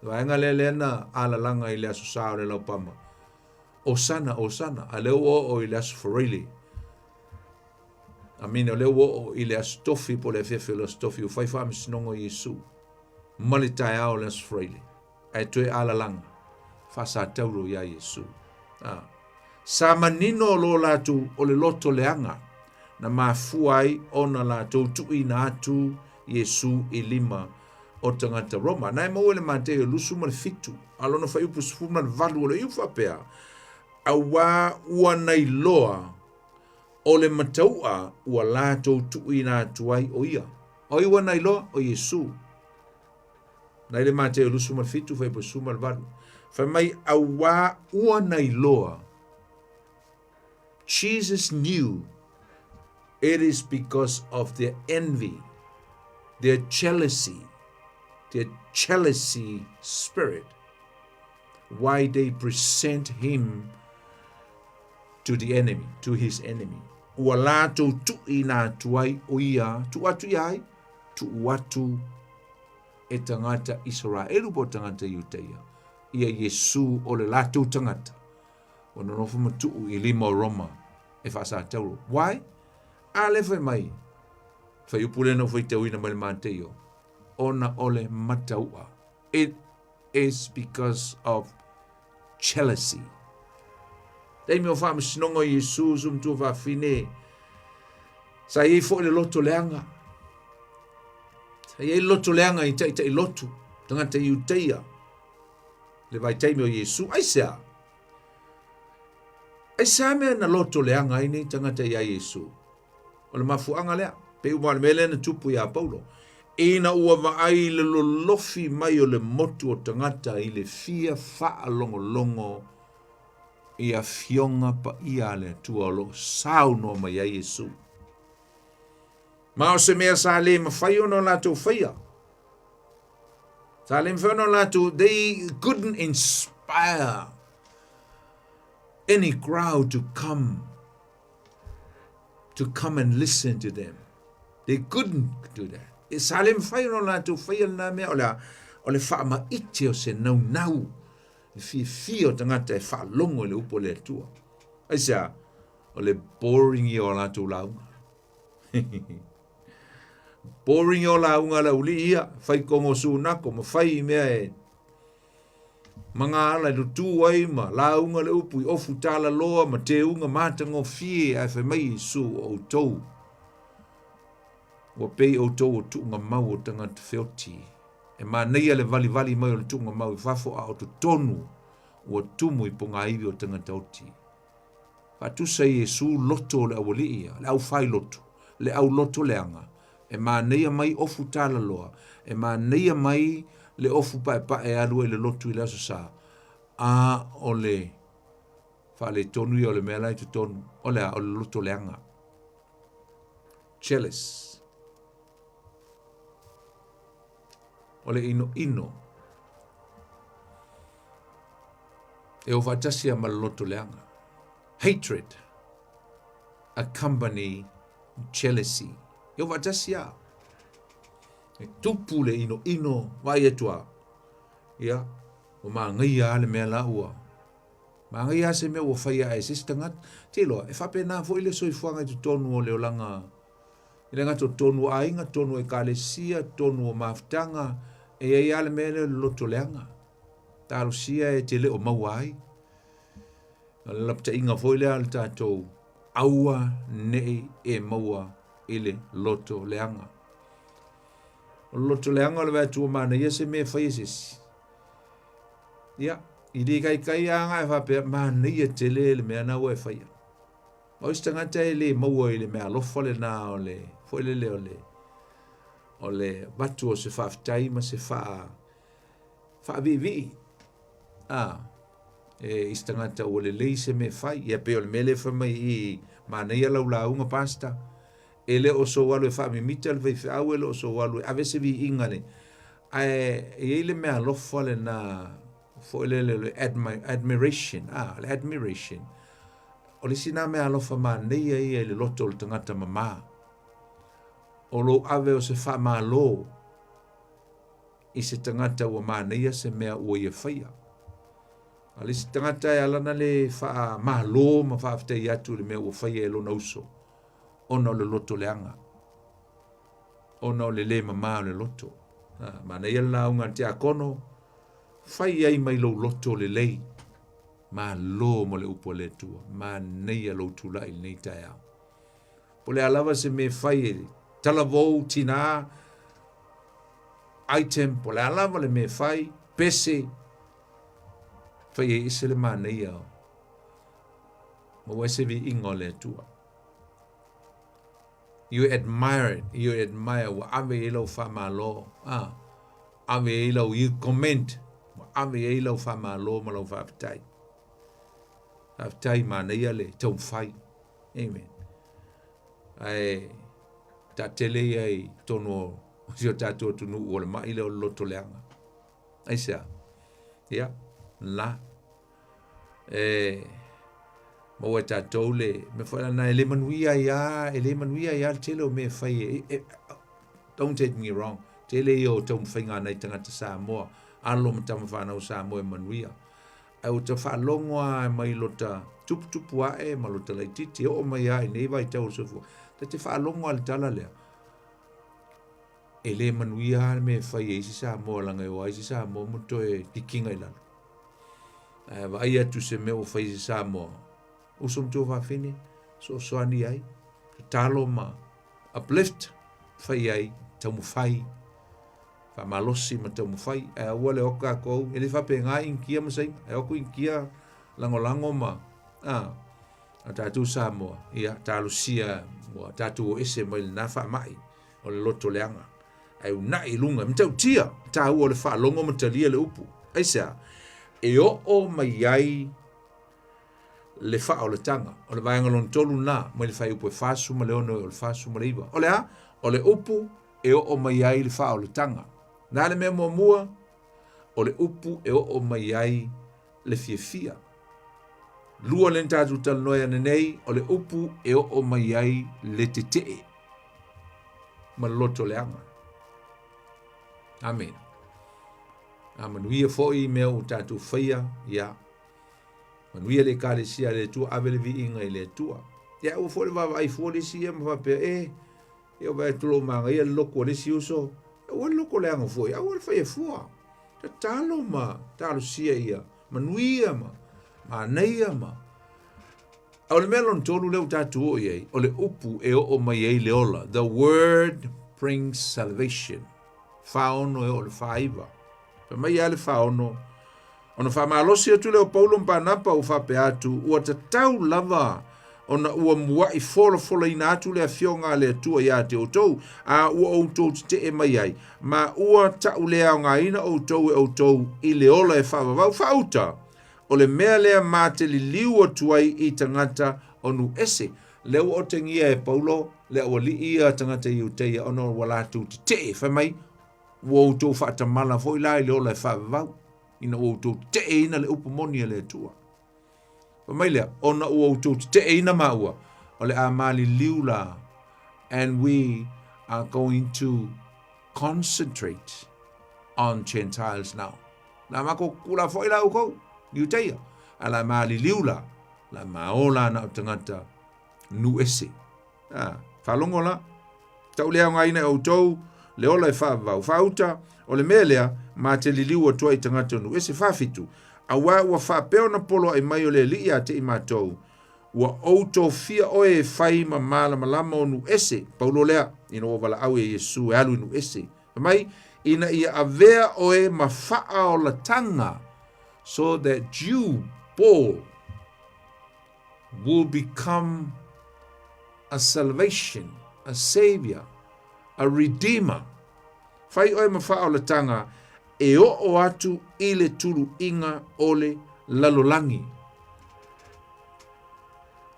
Waenga le na ala langa i le asu sao le lau pama. Osana, osana, a leo o i le asu Farili. Amina leo o i le asu tofi po le fefe le asu tofi u fai whaamisnongo Yesu. Malitai au le asu Farili. Ai tue ala langa. Whaasa tauro ia Yesu. Sa manino lo latu o le loto leanga. Na mafuai ona latu tui na atu Yesu i lima o tangata Roma. Nai mau ele mateo lusu ma le fitu. Alona whai upu sifuma le valu o le iufa pea. Awa ua nei loa o le mataua ua latu tui na atu ai o ia. O iwa nei loa o Yesu. Nai le mateo lusu ma le fitu whai upu sifuma le valu. Whai mai awa ua nei loa. Jesus knew it is because of their envy, their jealousy spirit, why they present him to the enemy, to his enemy. Walato tu ina tuai oia, tu atu iai, tu watu e tangata Israelu po tangata Yuteia. Ia Yesu o le lato tangata. O na nofu matu i lima o Roma e whaasa tauro. Why? Ale whai mai. Whai upule no whai tau ina mai māteo. Ona ole mataua. It is because of jealousy. Dei meo wha masinongo Yesu sum tu wha fine. Sa iei fo le loto leanga. Sa iei loto leanga i tai lotu. Tangata Iuteia. Le vai tai meo Yesu. Aisea. Aisea mea na loto leanga ini tangata ia Yesu. O le mafuanga lea. Pe umar mele na tupu ia Paulo. Ina ua vaai le lolofi mai o le motu o tangata i le fia faa longo longo ia fionga pa ia le tua lo sao no mai a Yesu. Ma o se mea sa le mawhai ono la tau whaia. Sa le mawhai ono la tau, they couldn't inspire any crowd to come and listen to them. They couldn't do that. E sa le mawhai ono la tau whaia na mea o le wha ma ite o se nau nau. Fia o tangata e wha longo le upo le tua. Aisa, o le boring i o la tu launga. Boring i o launga la uli ia, whai kongo su nako, ma whai mea e. Manga ala le tu ai ma, launga le upu i ofu tala loa, ma te unga matango fie, ai whai mai su o tou. Wa pei o tou o tu unga mau o tangata whioti. E ma neia le vali vali mai o le tunga mau i whafo a o tu tonu ua tumu i ponga iwi o tangata oti. Whatusa i Yesu loto le awali ia, le au whai loto, le au loto le anga. E ma neia mai ofu tala loa, e ma neia mai le ofu pa e alu e le loto i laso sa. A o le wha le tonu i o le mea lai tu tonu, o le loto le anga. Jealous. O le ino. E o whatasia ma loto leanga. Hatred. Accompany jealousy. E o whatasia. E tupu le ino. Vai etua. Ia. O maa ngia le mea la ua. Maa ngia se mea ua whaia e sistangat. Tilo, e whape nā fo ile soifuanga i tu tonu o leo langa. Ile ngato tonu ainga, tonu e kalesia, tonu o maftanga. E ai ale mele loto leanga. Talo sia e te leo mauai. Lapta inga foile al tatou. Aua nei e maua ile loto leanga. Loto leanga le vatu mana yese me faisis. Ya, idi kai anga e fape mana ye te le me ana we faia. O istangata ele maua ile me alofa le na ole. Foile le ole. O le batu o se whaftai ma se wha e istangata o le leise me whai. Ia pe o le mele whamai i mānei alau la unga pasta. E le o so walu e whaami mita le vei whiau e le o so walu e avese vi ingane. E le mea lofa le na fo le admiration, le admiration. O le sina me alofa manei ai le loto le tangata mama. O lo ave o se wha malo i se tangata ua manei se mea ua ia whaia. A le si tangata e alana le wha malo ma wha aftai atu le mea ua whaia e lona uso. Ona o le loto le anga. Ona o le mama o le loto. Manei ala unga te akono, whai ai mai lo loto le lei. Ma lo mo le upo le tua, ma nei a lo tula il nei tai au. Po le alawa se me whai talavou tina item, po le alawa le me whai pese whai e ise le ma nei au. Ma wese vi ingo le tua. You admire it, you admire wa ave e lau wha ma lo, ave e lau you comment, ave e lau wha ma lo ma lau wha apitai. Aftai mana ia le tau whai. Amen. Ai, ta tele ai tono, sio tato tunu o le mai le o loto leanga. Ai sea. Ia, la. Maua tatou le, me whaila na ele manuia ia, tele o me whai don't take me wrong. Tele i o tau mwhainga nei tangata Samoa. Alo matama whanau Samoa e manuia. Au te whaalongoa mai lota tupu ae, ma lota laititi, o mai ai, nei vai tau sofu. Te whaalongoa le tala lea. E le manuia me whai eisi Samoa langa o eisi Samoa muto e pikinga i lalo. Vai atu se meo whai eisi Samoa. Usom tō whawhine, so soani ai. Talo ma uplift whai ai, tamu whai. Fa malosi ma tau mwhai, e aua le oka kou, e le whape ngā inkia masai, e oku inkia lango ma, a tātou Samoa, ia tālusia, mua tātou o ese mai le nā wha mai, o le loto leanga, e unai lunga, mtau tia, tāu o le wha longo matalia le upu, eisa, e o mai ai le wha o le tanga, o le vaenga lon tolu nā, mai le whai upu e whasu ma le ono, o le whasu ma le iwa, o le upu, e o mai ai le wha o le tanga, nā le mea mua, o le upu e o mai ai le fia. Lua le tātou talanoia nei, o le upu e o mai ai le te. Ma loto le anga. Amen. Manuia foi mea o tātou whaia, ia. Manuia le kālesia le tua, ave le vi inga i le tua. Ia o fo le vava ai fo le sia, ma whapea e o vai tulo manga, ia loko le si uso, o loko le anga foi, o le whaia fua. Ta talo ma, talo sia ia, manuia ma neia ma. O le melon tolu leo tātou o iei, o le upu e o mai ei le ola. The word brings salvation. Whaono e o le whaiva. Pa mai ale whaono, ona whamalosi atu leo Paulo mpanapa u whape atu, ua ta tau lava, ona ua mua i fola ina atu le fionga le atua ia te outou, a ua outou te e mai ai, ma ua tau lea o ngā ina outou i le ola e whavavau whauta, o le mea lea mā te li liu atu ai i tangata onu ese, leo o te ngia e Paulo, leo o li ia tangata i uteia ono walatu te e whamai, ua outou whaatamala fo i lai le ola e whavavau, ina outou te e ina le upumoni le atua. Pamailea, ona ua outou te e ina maua, o le amali liula, and we are going to concentrate on Gentiles now. Na mako kula foi la uko, niuteia, ala mali liula, la maola na tangata nu ese. Whalongo la, tau lea ngai na outou, le ola e whavau whauta, o le melea, ma te liliua tua i tangata nu ese whafitu, a ua whapeo na polo ai mai o le li a te i mātou, ua outou fia oe e whai ma mala malama o nu ese, Paulo lea, ina o wala au e Yesu e alu nu ese. Mai, ina ia avea oe ma whaa o la tanga, so that you, Paul, will become a salvation, a savior, a redeemer. Whai oe ma whaa o la tanga, e o atu i le tulu inga o le lalolangi.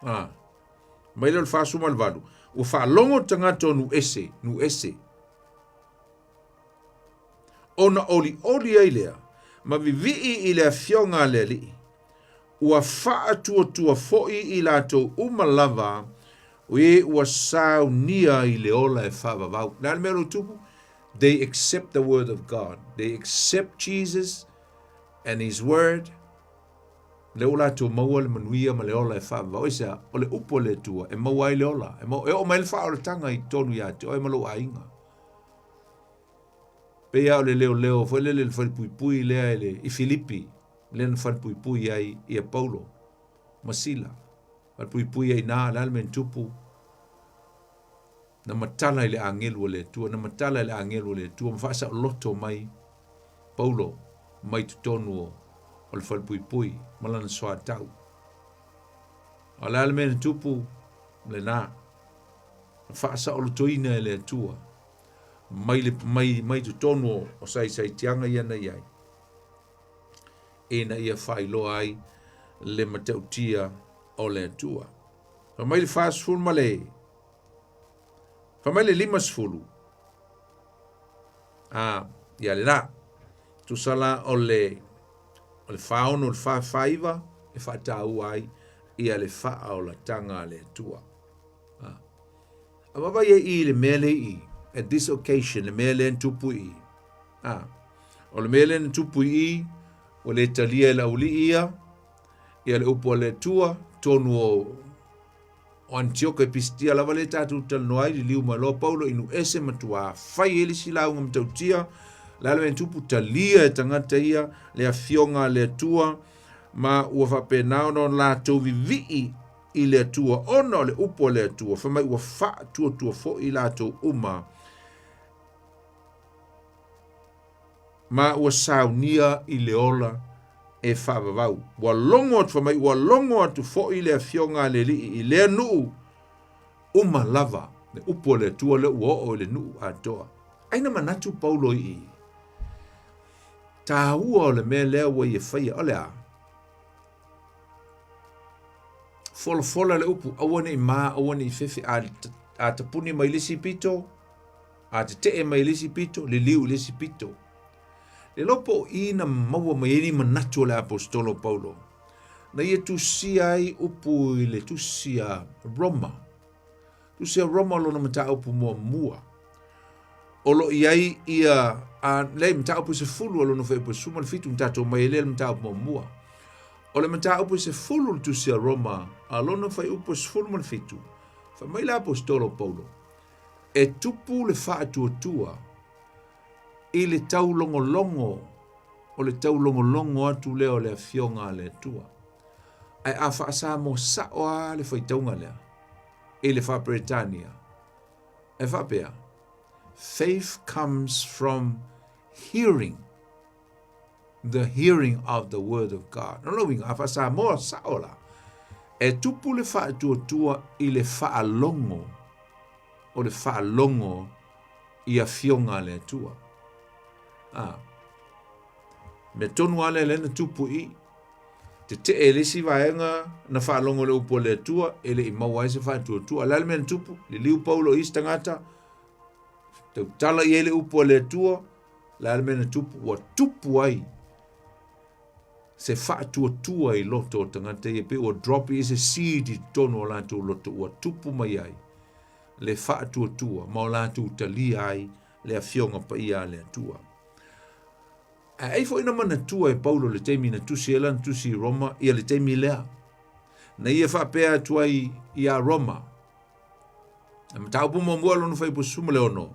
Mai le whasu malvalu. O whalongo tangato nu ese. Ona oli ai lea. ma vivii i le afionga le li. Ua faa tua foi i lato umalava, ua sao nia i le ola e whavavau. Nā mero tupu, they accept the word of God. They accept Jesus and his word. Le ola to maua le manuia ma le ola e whavavau. Isa, o le upo le tua, e maua i le ola. E o mai le wha o le tanga i tonu ia te, o e malo a inga. Pe au le leo, foi le whalipui lea i Filipi. Le na whalipui ai i a Paulo. Masila. Whalipui ai nā, le almen tupu. Na matala i le angelu le tua, na matala i le angelu le tua, mawhasa o loto mai, Paulo, mai tutonu o le whalipui, malana soa tau. O le almen tupu, le nā, mawhasa o loto ina i le tua, mai tutonu o sai tianga iana iai. E na ia whailoa ai le matautia o le tua. Mai le whaasful malei, Famele 5. Ia le nā. Tu sala o le whaono, le whaiva, e whaatau ai, ia le wha o la tanga le tua. A wawa i le mele i, at this occasion, le mele en tupu i. O le mele en tupu i, o le talia e la uli ia le upo le tua, tonu o Antioka epistia lava le tatu talnoai li liu malo Paulo inu ese matua fai ele sila unga mtautia la le tupu talia e tangata ia le afionga le tua ma ua whapenao no la tau vivii i le tua ona le upo le tua whamai ua wha tua fo i la tau uma ma ua saunia i le ola e whaavavau. Ua longo atu whamai, ua longo atu fo i le afionga le li i le nuu uma lava, le upo le tua le ua o le nuu atoa. Aina manatu Paulo i. Tā ua o le mea lea ua i e whaia, ole a. Fola le upu, awane i maa, awane i fefe, a tapuni mai lisi pito, a te tee mai lisi pito, le liu lisi pito. Le lopo ina maua mai eri manatu le apostolo Paulo. Na ia tusia ai upu i le tusia Roma. Tusia Roma lo na mata upu mua. Olo iai ia le mata upu se fulu alo no fepo suma le fitu mtato mai le mata upu mua. Ole mata upu se fulu tusia Roma alo no fai upu se fulu le fitu. Fa mai le apostolo Paulo. E tupu le fa tua i le tau longo, o le tau longo atu leo le afionga le tua. Ai a whaasa mo saoa le whaitaunga lea, i le wha Britania. E whapea, faith comes from hearing, the hearing of the word of God. No winga, a whaasa mo saola. E tupu le wha tua i le wha longo, o le wha longo i afionga le tua. Me tonu ale le na tupu i te elisi vaenga na whaalongo le upo le tua ele i maua ese whaatua alale me na tupu le liu Paulo i stangata te tala i ele upo le tua alale me na tupu wa tupu ai se whaatua i loto tangata i pe o drop i ese seed i tonu o lantu loto wa tupu mai ai le whaatua ma o lantu talia ai le afionga pa ia le atua. Ai fo ina mana tua e Paulo le teimi na tusi ela na tusi Roma ia le teimi lea. Na ia whapea tua i a Roma. Na mataupu mua lono whai po suma le ono.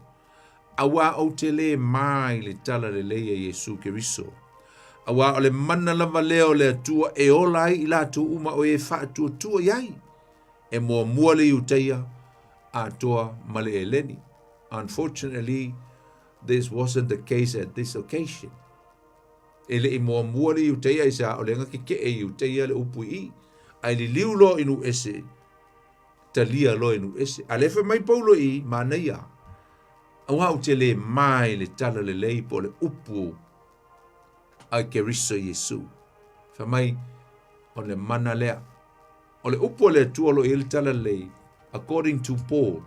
Awa au te le mai le tala le leia Yesu Keriso. Awa o le mana lava leo le atua e ola i la tu uma o e wha tua iai. E mua le iuteia a toa male e leni. Unfortunately, this wasn't the case at this occasion. Ele i mua le iuteia i sa o le ngaki ke e iuteia le upu i. Ai li liu lo inu ese. Talia lo inu ese. Alefe mai Paulo i maneia. Awa au te le mai le tala le lei po le upu ai Keriso Yesu. Fa mai o le mana lea. O le upu le tua lo il tala lei. According to Paul,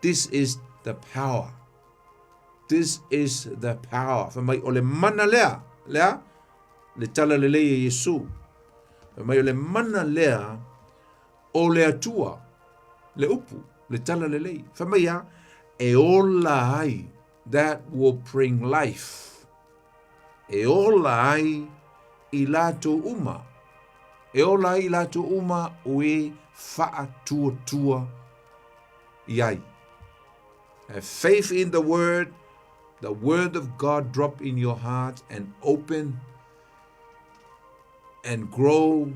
this is the power. This is the power. Fa mai o le mana lea. lea le tala le lei e Yesu mai le mana lea o le atua le upu le tala le lei fa mai a e ola ai that will bring life e ola ai i lato uma e ola ai i lato uma o e faa tua iai. Have faith in the word of God drop in your heart and open and grow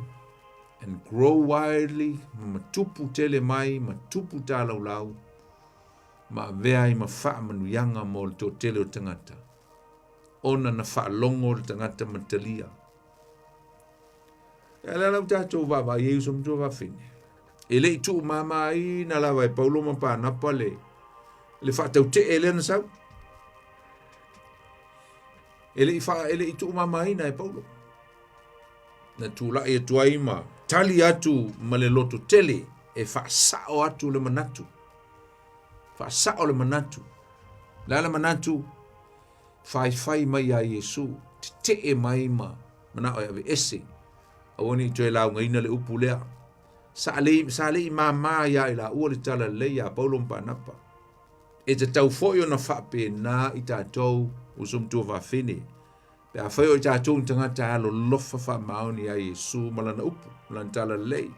widely. Matupu tele mai, matupu talau lau, ma vea i ma faa manuyanga mo le to tele o tangata. Ona na faa longo le tangata matalia. E la lau tātou waba, Yesu mtua wafine. E le i tu mama i na lawa e Paulo ma pa napa le fa tau te ele na sau. Ele i tu mama ina e Paulo. Na tu la e tuai ma tali atu ma le loto tele e fa sao atu le manatu. Fa sao le manatu. La le manatu fai mai a Yesu te e mai ma mana o ave ese. Awani toi lau ngaina le upu lea. Sa le i mama ia ila ua le tala le ia Paulo mpa napa. E te tau foio na whape na i tātou usum tua whawhine. Pe a whaio i tātou tangata alo lofa wha maoni a Yesu malana upu, malana tala lei.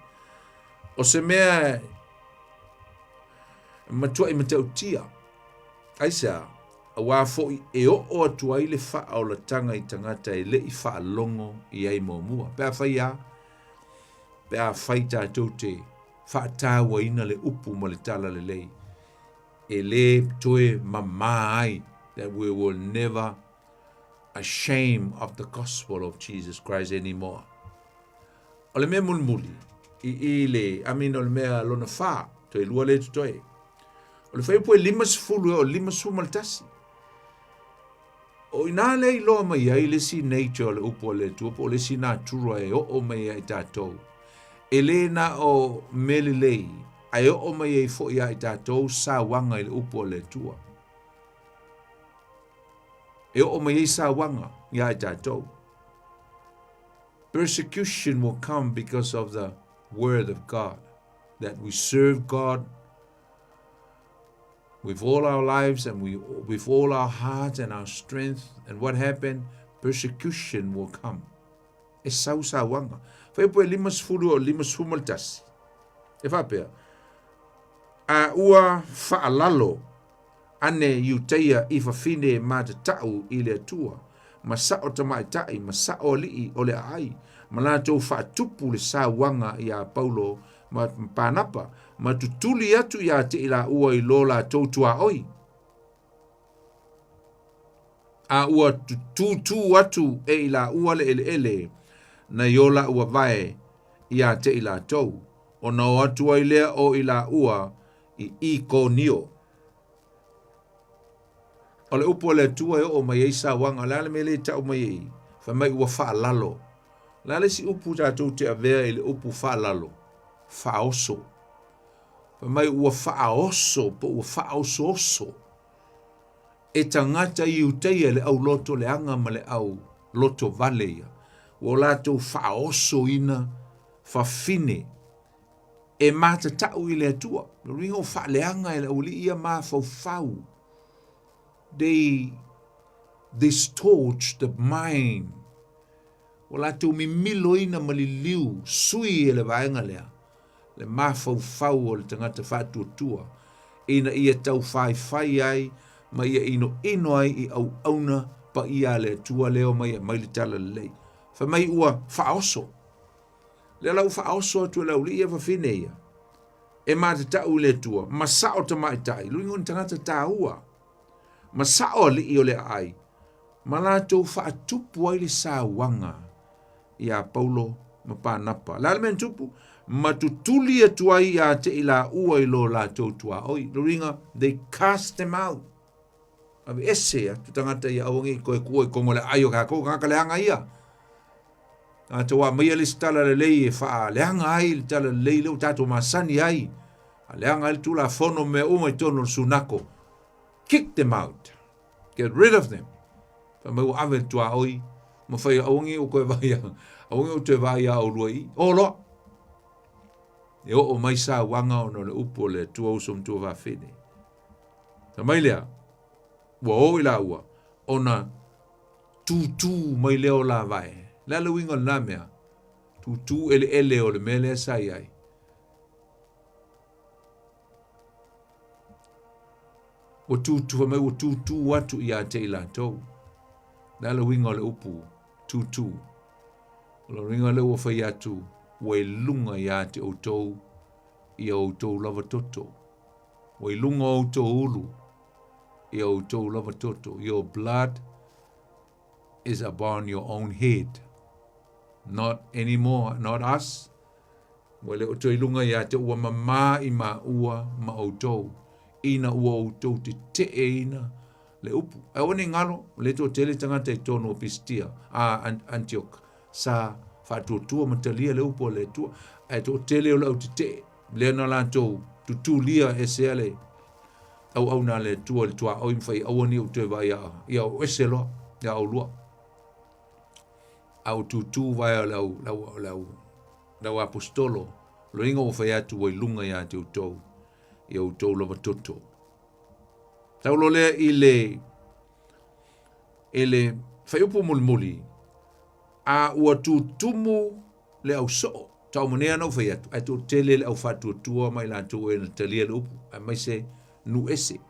O se mea matua i matau tia. Aisa, a wafo e o atua i le wha o la tanga i tangata e le i wha longo i ai mua. Pe a whaia, pe a whai tātou te wha tāua ina le upu ma le tala le lei. E le toe mamai that we will never ashamed of the gospel of Jesus Christ anymore. O le mea mulmuli, i le, o le mea lona wha, toi lua le tutoe. O le whaipo e 5 o 5 maltasi. O ina le i loa mai ai le si nature o le upo o le tuopo, o le si nā turua e o mai ai tātou. E le na o mele lei, ai o mai ai fo ia i tātou sa wanga i le upo o le tua. E o mai ai sa wanga ia i tātou. Persecution will come because of the word of God, that we serve God with all our lives and with all our hearts and our strength. And what happened? Persecution will come. E sa wanga. Fai po e 5 o 5 maltasi. E whapea. A ua whaalalo ane iuteia i whawhine ma te tau i le atua. Ma sa o tamai tai, ma sa o lii o le ai. Ma la tau whaatupu le sa wanga i a Paulo ma pānapa. Ma tutuli atu i a te ila ua i lola tautua oi. A ua tutu atu e ila ua le ele na yola ua vae i a te ila tau. O na o atua i lea o ila ua i konio. O le upo le tua e o mai eisa wanga, la le mele tau mai ei, fa mai ua wha lalo. La le si upu tātou te avea i le upu wha lalo, wha oso. Fa mai ua wha oso, po ua wha oso. E tangata i uteia le au loto le anga ma le au loto valeia. Ua lātou wha oso ina, fa fine, e mata tau i le atua. Ringo wha leanga i le uli ia maa fau. They distort the mind. Wala tu mi milo ina maliliu sui e le vaenga lea. Le maa fau o le tangata whātua tua. Ina ia tau whai ai, ma ia ino ai i au auna pa ia le tua leo mai e maili tala lei. Fa mai ua whaoso. Le lau whaoso atu lau li ia whawhine ia. E mā te tau le tua, ma sao ta mai tai, luingo ni tangata tā ua. Ma sao li i o le ai, ma lātou whaatupu ai le sā wanga i a Paulo ma pānapa. La men tupu, ma tutuli atu ai a te ila ua i lo lātou tua oi. Luinga, they cast them out. Awe ese a, tu tangata i awangi koe kua i kongo le aio kako, kaka le hanga ia. A te wā mai le stala le lei e wha le hanga ai le tala le lei leo tātou masani ai. A le hanga ai le tula whono me umai tono sunako. Kick them out. Get rid of them. Pa mai ua awe tua oi, ma fai aungi o koe vai aungi o te vai a o luai o lo e o mai sa wanga o no le upo le tua usom tua va fene ta mai lea wa o ila ua ona tu mai leo la vai la le winga na mea tu ele o le mele sai ai o tu mai o tu watu ia te ila to la le winga le upu tu lo ringa le o fai atu wai lunga ia te o tou ia o tou lava toto wai lunga o tou ulu ia o tou lava toto your blood is upon your own head not anymore not us wale o tou lunga ia te ua mama i ma ua ma o tou ina ua o tou te ina le upu ai one ngalo le to tele tangata i tono Pistia a Antioch sa fatutua matalia le upo le tua ai to tele o lau te le na la to tu lia esele au na le tua le tua o imfai au ni o te vai ia o eselo ia o lua au tu vai lau apostolo lo inga o fai atu wai lunga ia te utou ia utou lava toto tau lo le ele fai upo mulmuli a ua tumu le au so tau manea no fai atu ai to tele le au fatu tua mai la tu e na talia le upu ai mai se nu ese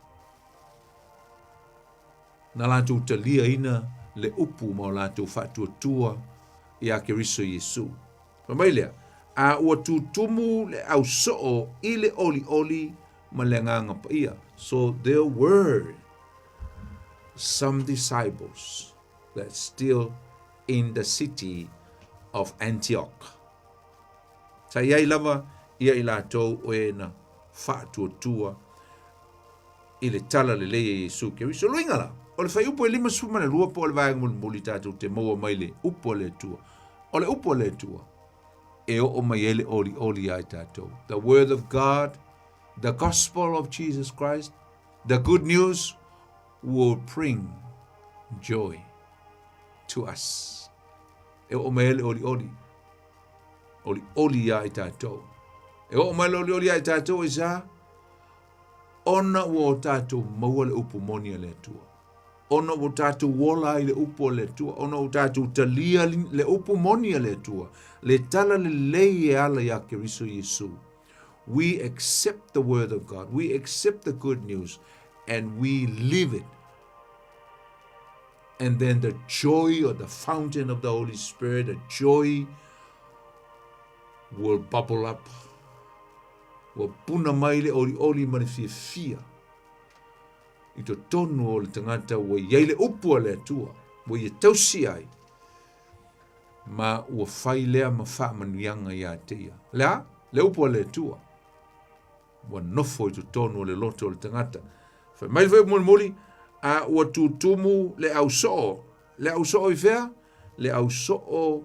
na la tu talia ina le upu ma la tu fatu tua ia Keriso Yesu pa mai lea a ua tumu le au so ile oli ma le nganga pa ia so there were some disciples that still in the city of Antioch. Sa iai lava ia i lātou o e na whātua i le tala le leia Yesu Keriso. Luinga la, o le whai upo e 5 sumana lua po le vāenga muli tātou te maua mai le upo le tua. O le upo le tua, e o mai ele oli ai tātou. The word of God, the gospel of Jesus Christ, the good news will bring joy to us. E o mai ele oli ai tātou. E o mai oli ai tātou e sa, ona ua o tātou maua le upo monia le tua. Ona o tātou wola i le upo le tua. Ona o tātou talia le upo monia le tua. Le tala le lei e ala ia Keriso Yesu. We accept the word of God. We accept the good news. And we live it. And then the joy of the fountain of the Holy Spirit, the joy will bubble up. Will puna mai le oli ma le fia. I to tonu o le tangata ua iei le upu le atua. Ua ia tausi ai. Ma ua whai lea ma wha manuianga ia teia. Lea, le upu le atua. Ua nofo i to tonu o le loto o le tangata. Whai mai le whai muli, a ua tutumu le au soo. Le au soo i whea? Le au soo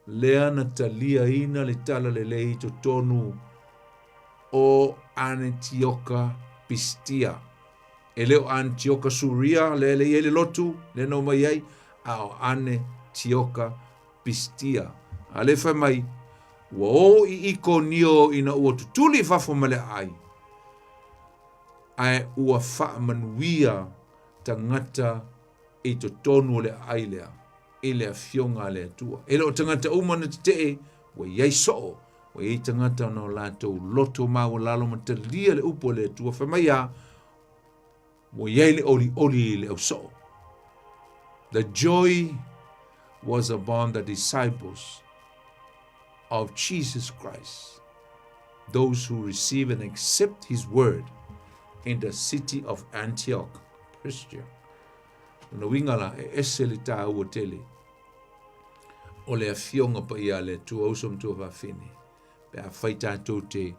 lea na talia ina le tala le lei to tonu o Antioka Pistia. E leo Antioka Suria, le ele lotu, le no mai ai, ao Antioka Pistia. A le whai mai, ua o i iko nio ina ua tutuli whafo male ai. Ai ua wha manuia tangata i to tonu le ai lea, i lea fionga le tua. E leo tangata umana te ua iei soo, ua iei tangata no lato loto maua lalo matalia le upo le tua. Whai mai a, the joy was upon the disciples of Jesus Christ, those who receive and accept his word in the city of Antioch, Christian. No wingala e esele ta ua tele. O le afionga pa ia le tua usom tua whawhine. Pe a whai tātou te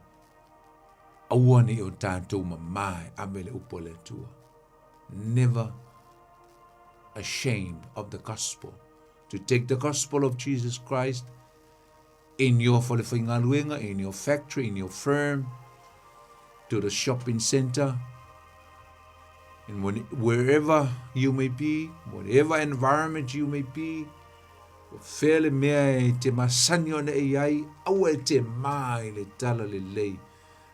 awane o tātou mamai amele upo le tua. Never ashamed of the gospel. To take the gospel of Jesus Christ in your whalewhaingaluenga, in your factory, in your firm, to the shopping center, and wherever you may be, whatever environment you may be, Fele mea e te masani o ne e ai, au e te mai le tala le lei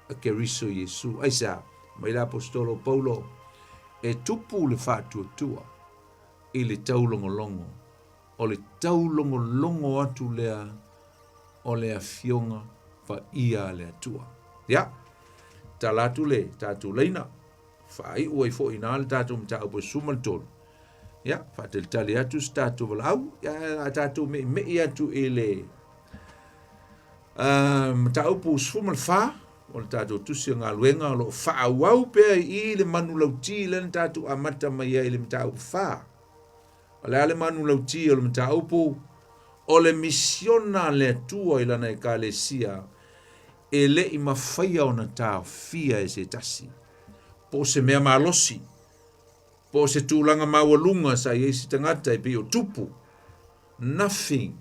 a keriso Yesu. Aisa, mai la apostolo Paulo, e tupu le whātua tua, i le taulongolongo, o le taulongolongo atu lea, o lea fionga, fa ia lea tua. Ya, talatu le, tatu leina, whai ua i fo ina le tatu mta upo sumal tolu. Ya, fatel tali atu statu walau, ya tatu me atu ele mta upo sumal fa, o le tatu tusi ngā luenga lo fa wau pe i le manu lauti le tatu amata mai i le mta upo fa. O le ale manu lauti o le mta upo, o le misiona le tua i lana e ka le sia, e le i mawhaia o na tā fia e se tasi. Po se mea malosi, po se tūlanga mawalunga sa i esi tangata e pio tupu. Nothing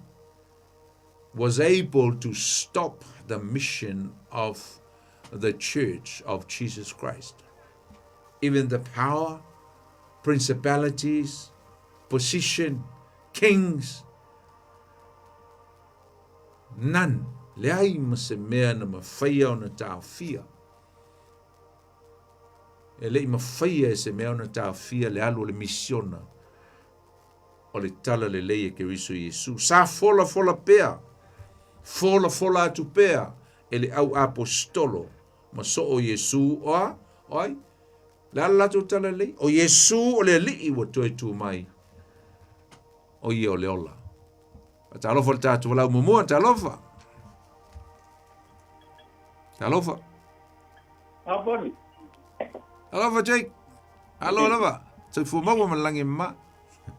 was able to stop the mission of the Church of Jesus Christ. Even the power, principalities, position, kings, none. Leai ma se mea na mawhaia o na tāwhia. E lei mawhaia e se mea o na tāwhia le alu le misiona o le tala le lei e keriso Yesu. Sa fola pea, fola atu pea, e le au apostolo, ma so o Yesu oa, oi, le ala lato tala lei, o Yesu o le li wa toe tu mai, o ia o le ola. Ta alofa le tatu walau mumua, ta alofa. Alofa. Aboni. Alofa, Jake. Alofa. So fu mawa malangi ma.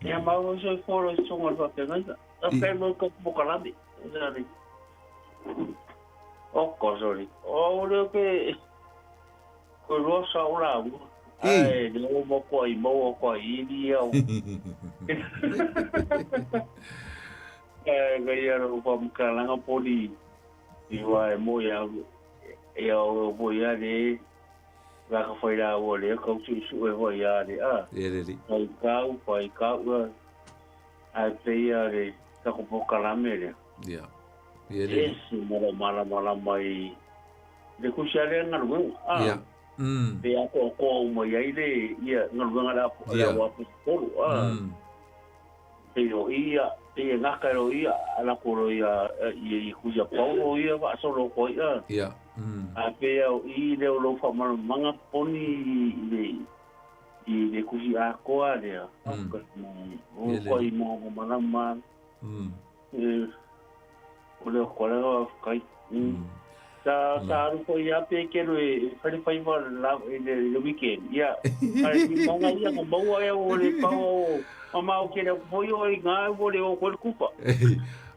Ya mawa so foro songa fa penga. Ape mo ko bokalami. Zari. O ko sorry. O le ke ko rosa ora. Ai, de mo ko i ni au. Gaya ro pa mkalanga poli. Iwa mo ya eu vou ir ali, vai que foi lá o olho, como se isso eu vou ir ali, vai cá, aí tem ali, tá com pouca lá mesmo. Esse mala mai, de cuchara na rua, de a pouco uma e aí ia na rua lá, o apostolo, pero ia e nga karo ia ala koro ia i kuja paulo ia va solo ko ia a pe i le lo fa manga poni le kuji a ko ale o ko i mo mana o le ko le kai sa ru ko ia pe ke no fai la le weekend ia ai manga ia mo bo ia o le pau Mama o kere foi o inga o le o kol kupa.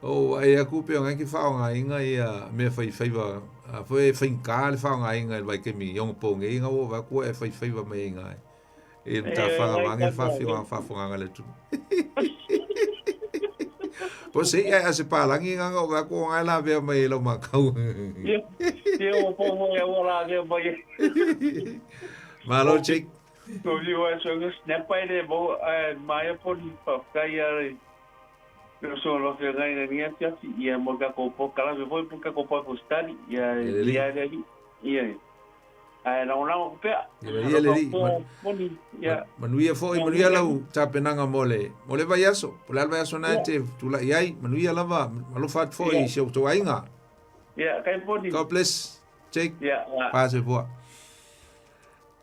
O ai a kupe o ngai fa nga inga ia me fai va foi finca le fa nga inga vai que mi yong po ngai inga o va ko e fai va me inga. E ta fa nga ngai fa nga le tu. Po se ia se pa langi nga o va ko ngai la ve me lo ma kau. Yo po mo ya wala ke boy. Malo chick. So you are so snap by the bo my pon pa kaya pero so lo que gana ni atia y mo ka ko po kala me voy porque ko po postali ya ya ai na una ko pe ya le ya manuia foi manuia lau tapenanga mole vai aso por alba aso na te tu la yai manuia lava malo fat foi se to ainga ya kai poni God bless Jake ya pase boa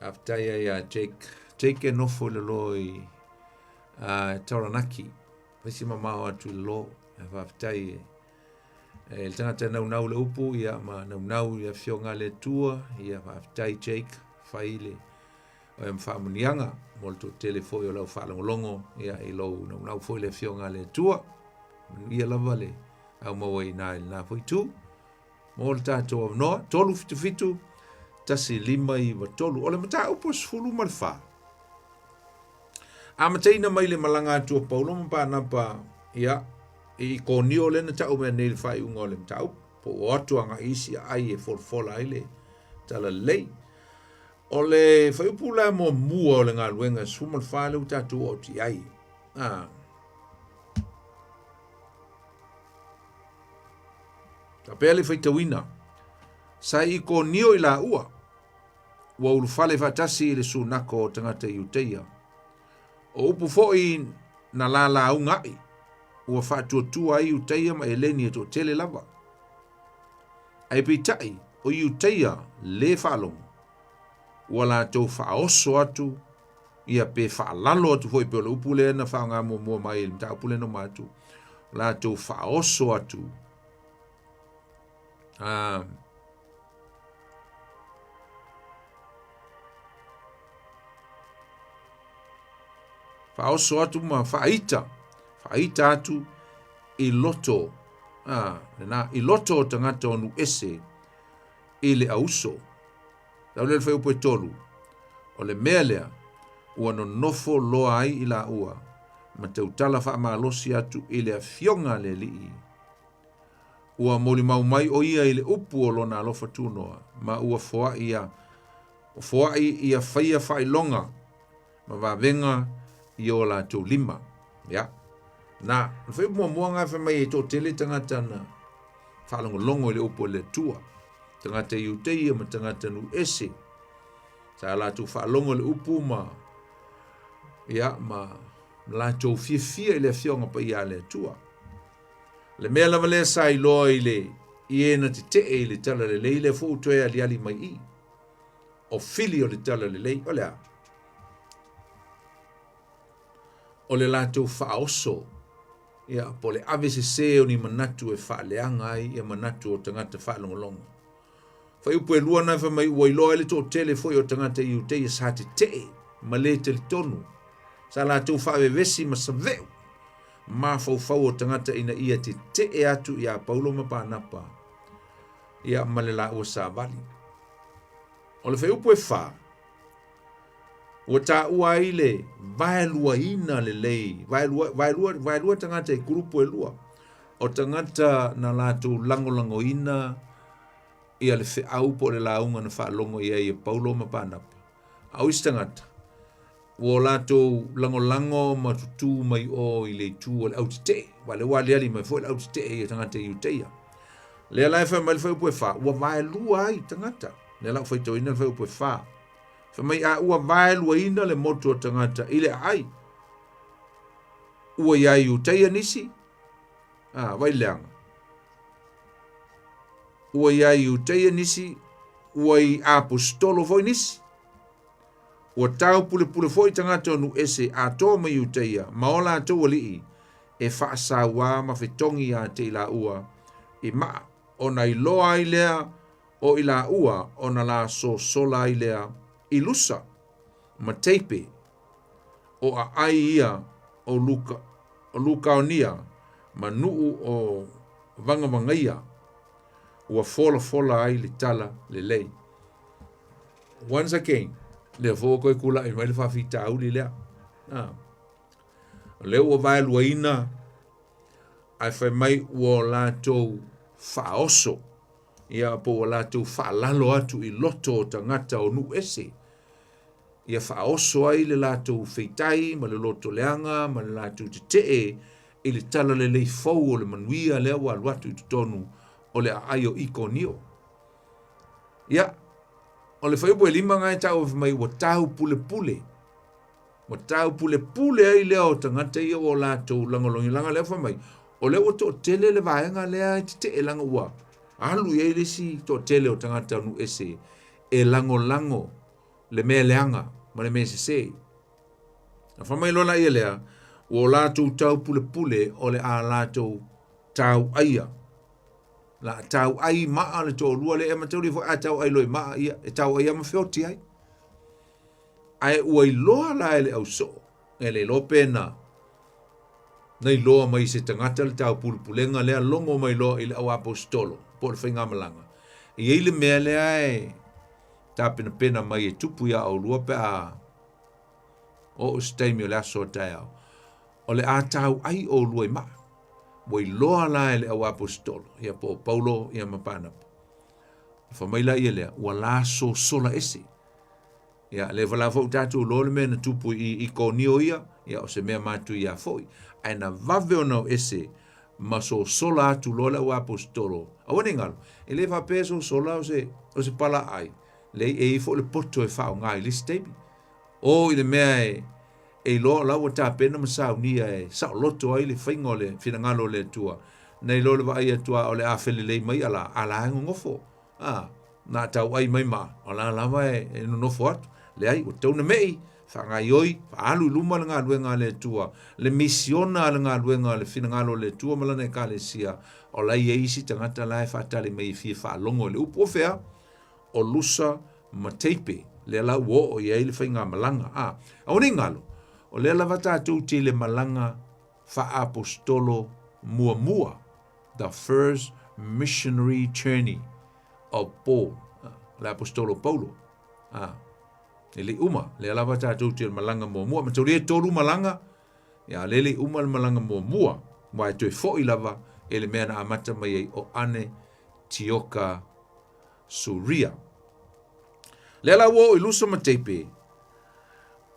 after ya Jake no fo le loi Taranaki pesi mama o atu lo after el tangata nau le upu ia ma nau ia fionga le tua ia after Jake faile o mfamunianga molto telefone o lau falongolongo ia i lo nau foi le fionga le tua ia lavale au mawai na foi tu molta to no tolu fitu tasi lima i watolu. O le mata upo sfulu malfa. A mataina mai le malanga atua paulo mpa napa ia i konio le na tau mea neil fai unga o le mata upo. Po o atu anga isi ai e folfola ai le tala lei. O le fai upu la mo mua o le ngā luenga su malfa le utatu o ti ai. Pea le faitawina. Sa I ko nio I la ua. Ua ulufale fatasi I le sunako o tangata Iuteia. O upu foi na la ungai. Ua fatuatua I Iuteia ma eleni e to tele lava. Ai pitai o Iuteia le falong. Ua la tau faoso atu. Ia pe faalalo atu foi pe o upu le na faanga mua mai il ta upu le no matu. La tau faoso atu. Faoso atu ma faita atu I loto. I loto tangata onu ese I le auso. Tau le fai upo tolu. O le mea lea, ua no nofo loa ai I la ua. Ma te utala wha maalosi atu I le fionga le lii. Ua moli mau mai o ia I le upu o lona alofa tunoa. Ma ua foa ia whaia whai longa. Ma wavenga I o la tau lima. Ya. Na, whai mua ngai whai mai e tō tele tangata na whalongo longo I le upu o le tua. Tangata Iuteia ma tangata nu ese. Sa la tau whalongo le upu ma. Ya, ma la tau fia I le fionga pa ia le tua. Le mea lava le sa I loa I le I ena te I le tala le lei le fōu toe ali mai I. O fili o le tala le lei. O lea. O le la tau whaoso. Ya, po le ave se o ni manatu e whaaleanga ai e manatu o tangata whaalongolongo. Whai upu e lua nai whamai ua I loa ele tō tele foi o tangata Iuteia sa te ma le te li tonu. Sa la tau whaavevesi ma sa veu. Ma fau o tangata ina ia te atu ia paulo ma pānapa. Ia ma le la ua sa vali. O le whai upu e wha. Ua tā ua I le vaelua ina le lei. Vaelua tangata I kurupu e lua. O tangata na la tau langolango ina. Ia le au po le launga na whaalongo ia I paulo ma pānapa. Au isi tangata. Ua lato lango ma tutu mai o I le tu o le au te. Wale wale ali mai fo le au te I tangata Iuteia. Le alai wha mai le whai upo e wha. Ua vaelua ai tangata. Le lau whai tau ina le whai upo e wha. Wha mai a ua vaelua ina le motu o tangata. I le ai. Ua ia Iuteia nisi. Wai leanga. Ua ia Iuteia nisi, ua I apostolo foi nisi. Ua tau pule foi tangata onu ese a tō ma Iuteia, ma o la tō alii, e whaasawa ma whetongi a te ila ua, I maa, o na I loa I lea, o ila ua, o na la so sola I lea, I lusa, ma teipe, o a ai ia, o luka o nia, ma nuu o vangavangaia, ua fola ai le tala le lei. Once again, le fo koe kula I mai le whawhita au li lea. Leo ua vaelua ina, ai whai mai ua lātou whaoso, ia po ua lātou whaalalo atu I loto o tangata o nu ese. Ia whaoso ai le lātou wheitai, ma le loto leanga, ma le lātou te I le tala le lei fau o le manuia lea wa aluatu I tutonu, o le aio iko nio. Ia, o le whaiupo e lima ngai tau mai wa tau pule. Wa tau pule ai lea o tangata ia o lātou langolongi langa lea whamai. O lea o tō tele le vaenga lea te langa ua. Alu ia ile si tō tele o tangata nu ese e lango le mea leanga ma le mea sese. Na whamai lona ia lea o lātou tau pule o le a lātou tau aia. La tau ai maa le tō lua le ema tau li fo a tau ai loi maa ia, e tau ai ama whioti ai. Ai ua I loa la ele au so, ele lope na. Nei loa mai se tangata le tau pulpulenga lea longo mai loa I le au apostolo, po le whainga malanga. I eile mea lea e, tā pena mai e tupu ia au lua pe a, o staimi o le aso tai au. O le a tau ai o lua I maa. Moi loa la ele au apostolo, ia po Paulo, ia mapanapo. Whamaila ia lea, ua la so sola ese. Ia, le wala fau tātou lole mea na tupu I konio ia o se mea mātu ia foi. Ai na vave o nau ese, ma so sola atu lola o apostolo. Awane ngalo, e le whapeso sola o se pala ai. Le e fo le poto e whao ngai lisi teipi. O i le mea e loa lau ta pena masau nia e sao loto ai le whaingo le whina ngalo le tua. Nei lo le vai atua o le awhele lei mai ala hango ngofo. Na tau ai mai ma, ala lava e no nofo atu. Le ai, o tauna mei, whangai oi, alu luma le ngā luenga le tua, le misiona le ngā luenga le whina ngalo le tua malana e ka le sia, o lai e isi tangata lai whatale mai fia whalongo le upo whea, o lusa ma teipe, le la wo o iei le whainga malanga. Au ni ngalo, o le la wata atu te le malanga wha apostolo mua mua, the first missionary journey of Paul, le apostolo Paulo. Le uma, le alava tātou te malanga mua mua, ma tau rea tōru malanga, ia le uma le malanga mua mua, wa e toi fo i lava, e le mea na amata mai ei o ane tioka suria. Le ala wo i lusa ma teipe,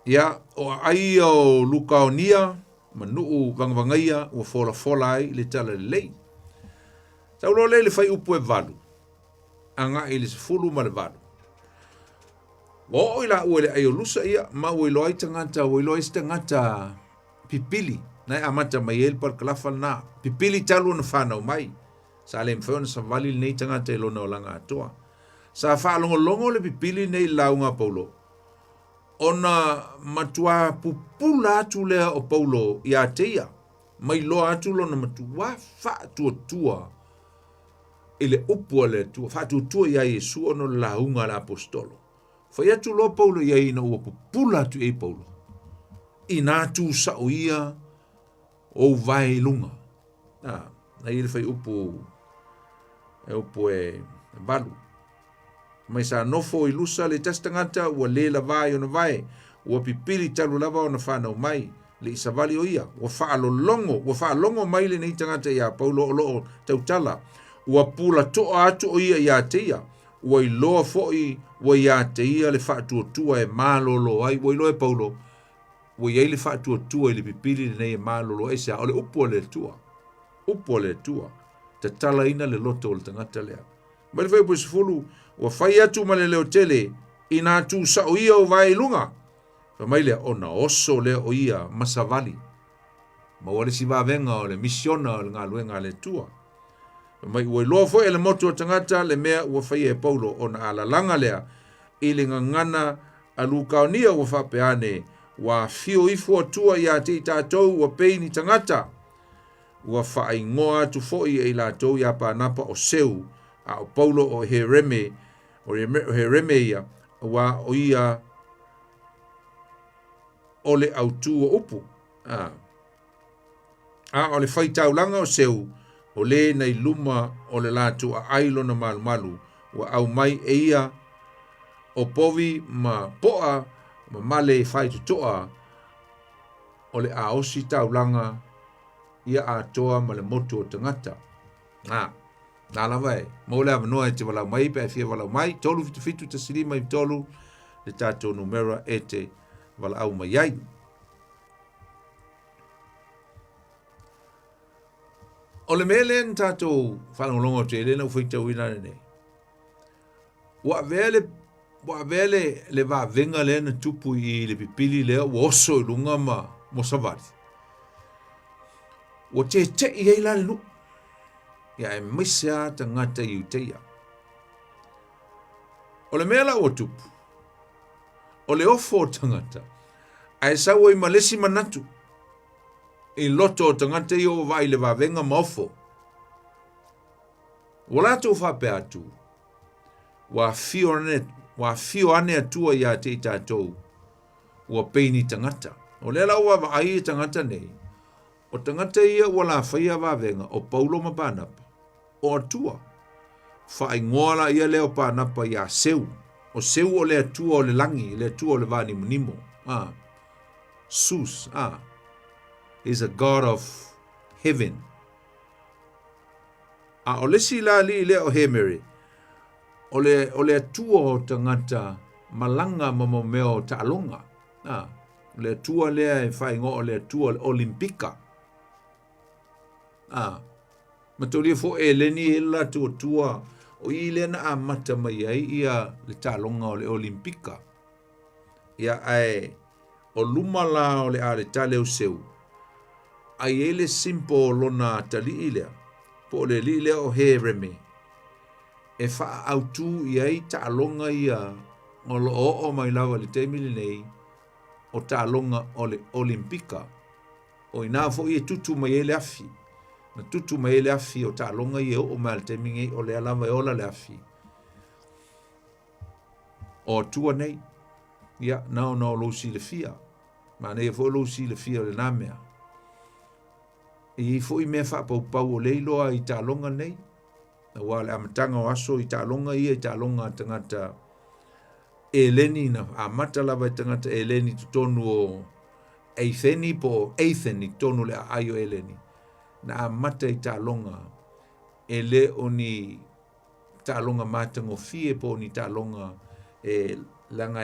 ia o ai o lukaonia, ma nuu vangavangaia, ua fola ai le tala le lei. Tau lo le fai upu e valu, anga i le sefulu ma le valu. Wa ila uele ayo lusa ia ma uelo ai tangata pipili nai amata mai el par klafa na pipili talu na whanau mai sa le mfeona sa vali nei tangata ilo na olanga atoa sa whaalongo le pipili nei launga Paulo ona matua pupula atu lea o Paulo ia teia mai loa atu lo na matua tua ile upua le tua tua ia Yesu ono launga la apostolo. Fai atu loa Paulo ia ina ua pupula atu e Paulo. Ina atu sao ia o vai lunga. Na ile fai upu e balu. Mai sa nofo i lusa le tastangata ua le la vai o na vai. Ua pipili talu lava o na whanau mai. Le isavali o ia. Ua whaalongo mai le nei tangata ia Paulo o loo tautala. Ua pula toa atu o ia teia. Ua i loa foi ua ia te ia le whaatua e mālolo ai, ua i loa e Paulo, ua i le whaatua i le pipili le nei e mālolo ai sea, o le upo le tua, te tala ina le loto o le tangata lea. Ma le whaipu sifulu, ua whai atu ma le leo tele, i nā tu sa o ia o vai lunga, pa mai lea o na oso lea o ia masavali, ma wale si vavenga o le misiona o le ngā luenga le tua. Mai ua loa foi ele motu o tangata le mea ua whai e Paulo o na alalanga lea i le ngangana a lukaonia ua whapeane wa fio ifo tua ia te tātou ua peini tangata ua whai ngoa atu foi e la tau ia pānapa o seu a o Paulo o Hereme ia wa o ia o le autu o upu o le whai taulanga o seu o le nei luma o le latu a ailo na malu wa au mai e ia o povi ma poa ma male fai tutoa o le a osi taulanga ia a toa ma le motu o tangata. Nā vai, mo le avanoa e te walau mai pe fia walau mai, tolu fitu te siri mai tolu le tato numera e te walau mai ai. O le mele n tātou whanongolongo te elena u whaitau ina nei. Wa vele le va venga le na tupu i le pipili lea wa oso i lunga ma mo savati. Wa te i ei lale lu. Ia e misia ta ngata i uteia. O le mele o tupu. O le ofo o tangata. Ai sawa i malesi manatu. I loto o tangata i o vai le vavenga maofo. Wala tō whape atu. Wa fio ane atua ia te tātou. Wa peini tangata. O le lau wa ai tangata nei. O tangata ia wala whaia vavenga o Paulo ma pānapa. O atua. Whae ngoala ia leo pānapa ia seu. O seu o le atua o le langi. Le atua o le vani munimo. Sus. Is a God of heaven. O lesi la li le o hemere. O le atua o tangata malanga mamomeo ta alonga. Le atua lea e whai ngo o le atua o olimpika. Matoli fo leni la tua o i le na amata mai ai ia le talonga o le Olimpika. Ia ai o luma la o le ale tale o seu. Ai ele simpo lona tali ilea. Po le li lea o he reme. E wha autu i talonga ia o lo o mai lawa le teimili nei o talonga o le Olimpika. O ina fo i tutu mai ele afi. Na tutu mai ele afi o talonga i o mai le teimili o le alama e ola le afi. O tua nei. Ia, nao lo si le fia. Ma nei fo lo si le fia o le namea. I fo i mea wha pau o leiloa i talonga nei. Na wale amatanga o aso i talonga i talonga tangata leni na amata lava i tangata leni tonu o eitheni po eitheni tonu le aio leni. Na amata i talonga le o ni talonga matango fie po ni talonga langa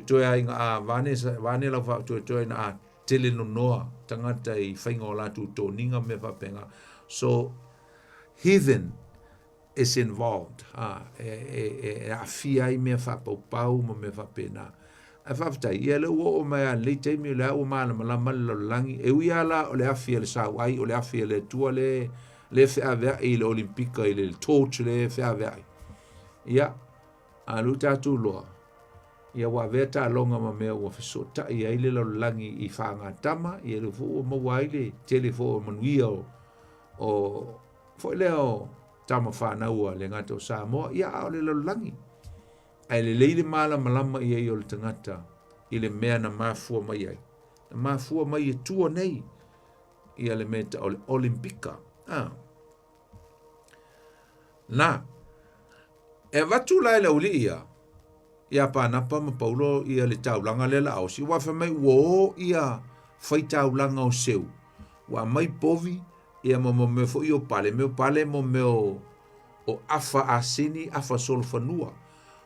toi ai nga vane la fa toi na tele no noa tangata I whainga o latu tōninga me whapenga. So heathen is involved. A fia I mea whapau ma me whapena. A whaftai, ia le ua o mea le teimi o le au maana malama le langi. E ui ala o le afia le sawai, o le afia le tua le whea vea I le Olimpika, I le torch le whea vea. Ia, a lu tātou loa. Ia wa vea tā longa ma mea ua whesota I aile la langi I whaanga tama, ia le fo o mawaile, tele fo o manuia o fo leo tama whanau le ngata o Samoa, ia au le lalangi. Ai le leile mala malama I ai o le tangata, I le mea na mafua mai ai. Na mafua mai tua nei, ia le meta o le Olimpika. Na, e watu lai la uli ia panapa ma paulo ia le taulanga le la au, si wafa mai wo ia fai taulanga o seu. Wa mai povi, ia mo me fo I o pale mo meo o afa asini, afa solfanua.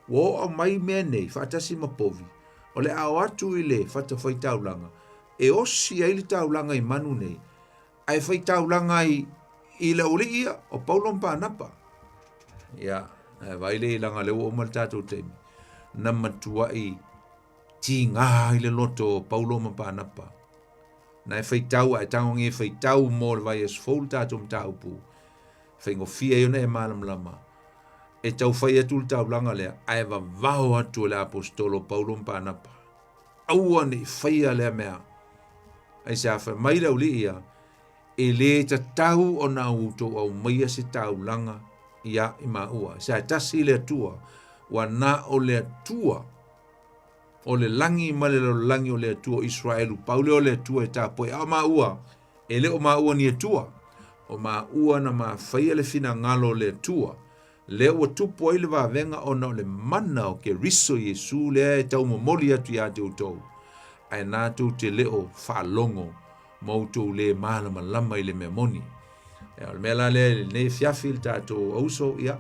Wo o mai mea nei, fatasi ma povi. O le au atu I le fata fai taulanga. E osi ai le taulanga I manu nei. Ai fai taulanga I le uli ia, o paulo mpa napa. Ia, vai le langa le o maltato temi. Na matua I tinga I le loto paulo mpa napa. Na e whaitau, ai tango nge whaitau mō le vai es fōl tātum tāupu. Whaingo fia iona e mālam lama. E tau whai atu le tau langa lea, ai wa vau atu le apostolo Paulo Mpanapa. Aua ni whaia lea mea. Ai se awha mai lau li ia, e le ta tau o na uto au maia se tau langa ia I maua. Se ai tasi le atua, wa na o le atua, o le langi ma le langi o le atua Israelu, Paulo o le atua e tāpoe, au maua, e le o maua ni atua, o maua na ma whaia le fina ngalo le atua, le ua tupu ai le wawenga o na o le mana o ke riso Yesu le e tau momoli atu ia te utou, ai nātou te leo whalongo, mautou le malama lama I le memoni. E o le mea la le ne fiafi le tātou auso ia,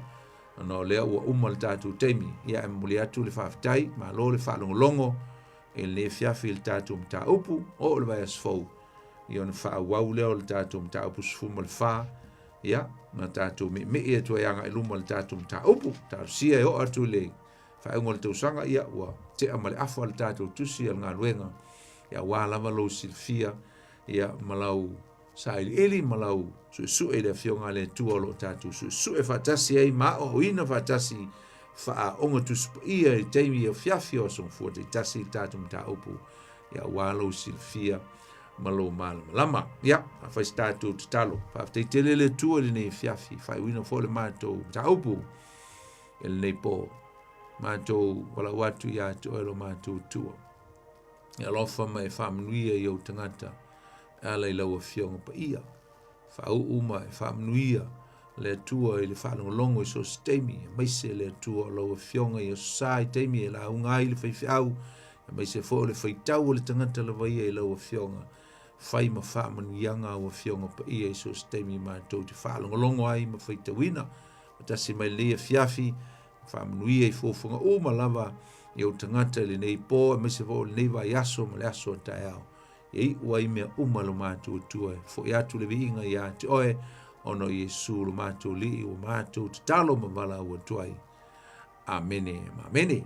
no lea ua umal tātou teimi, ia e muli atu le whaftai, ma lo le whalongolongo, e le fiafi le tātou mta upu, o le vai asfau, i ona whaawau leo le tātou mta upu sfuma le wha, ia, ma tātou me e tua ianga e luma le tātou mta upu, tātou sia e o atu le whaungo le tausanga, ia ua te amale afa le tātou tusi al ngā luenga, ia wā lava lo silfia, ia malau saili ili malau su e le fionga le tua lo tatu su e fatasi ai ma o ina fatasi fa onga tu ia e teimi o fiafio son fuerte tasi tatu mta upu ia walo silfia malo mal lama ia fa statu talo fa te tele le tua le ne fiafi fa wina fo le mato mta upu el ne po mato wala watu ya to lo mato tua ia lo fa mai famnuia yo tangata ala I lau fionga pa ia. Whau uma e whamnuia le tua I le whanongolongo I so steimi. Maise le tua lau fionga I o sai teimi e la ungai le whaiwhiau. Maise fo le whaitau le tangata la waia I lau fionga. Whai ma whamanuianga o fionga pa ia I so steimi ma tau te whanongolongo ai ma whaitawina. Matasi mai lea fiafi, whamanuia I fofonga uma lava I o tangata le nei po, maise fo le nei vai aso ma le aso tai au. Ia ua i mea lo mātou tua. Fo i atu le viinga i atu oe, ono Iesu lo mātou li o mātou te talo mavala ua tuai. Amene, amene.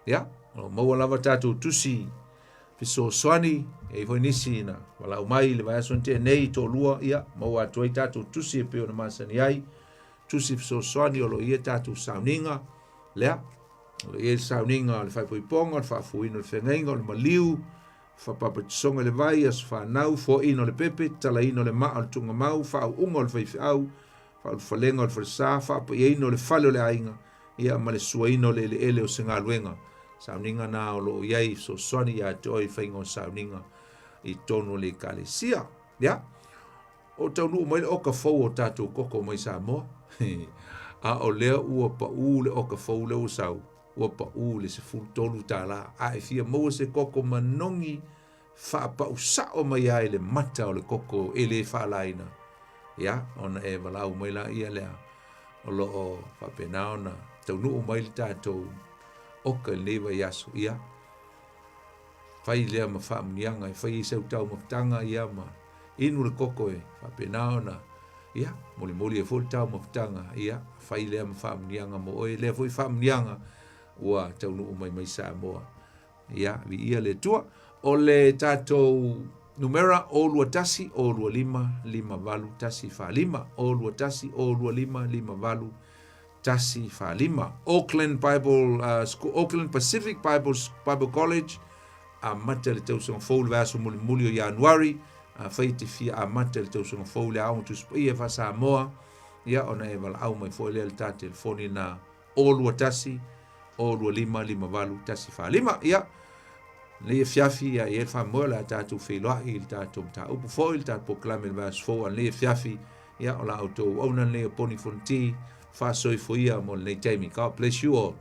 Ia, maua lava tātou tusi, fiso swani, e foi nisi na, wala umai le vai asonte nei to lua, ia, maua atu ai tātou tusi e peo na masani ai, tusi fiso swani o lo ia tātou sauninga, lea, o lo ia sauninga le fai poiponga, le fai fuino le whengainga, le maliu, fa papa tsonga le vai, as fa nau, fo ino le pepe, tala ino le maa, le tunga mau, fa au unga le fai fiau, fa le falenga le falsa, fa pa ino le fale le ainga, ia ma le suaino le ele o singa luenga, sauninga na o lo iai so swani ya toi whaingo sauninga i tonu le kalesia, ya? O taunu mai le oka fau o tātou koko mai Samoa, a o lea ua pa u le oka fau le usau, ua pa u le se fulu tonu tā la, a e fia maua se koko manongi, wha pa usao mai ai le mata o le koko e le whaalaina, ya? Ona e walau mai la ia lea, o lo o whapenao na, taunu mai le tātou, oka lewa yaso ia. Fai lea ma whaamnianga, fai i sau tau maftanga ia ma inu le koko e, whapenao na, ia, moli e fol tau maftanga ia, fai lea ma whaamnianga mo oe, lea foi whaamnianga ua taunu mai Samoa. Ia, vi ia le tua, o le tātou numera o lua tasi, o lua lima valu, tasi wha lima, o lua tasi, o lua lima valu, tasi fa lima. Auckland Bible School, Auckland Pacific Bible College, a mata le tausanga fau le vaso muli o Januari, fai te fia a mata le tausanga fau le au tu spia fa Samoa, ia ona e wala au mai foi le ta telefoni na o lua tasi, o lua lima valu, tasi fa lima, ia le fiafi ia e fa mo la tatu feloa il tatu ta upu foi il tatu proclame le vaso fau le fiafi ia ola auto ona le poni fonti fa soi foia mo le taimi. God bless you all.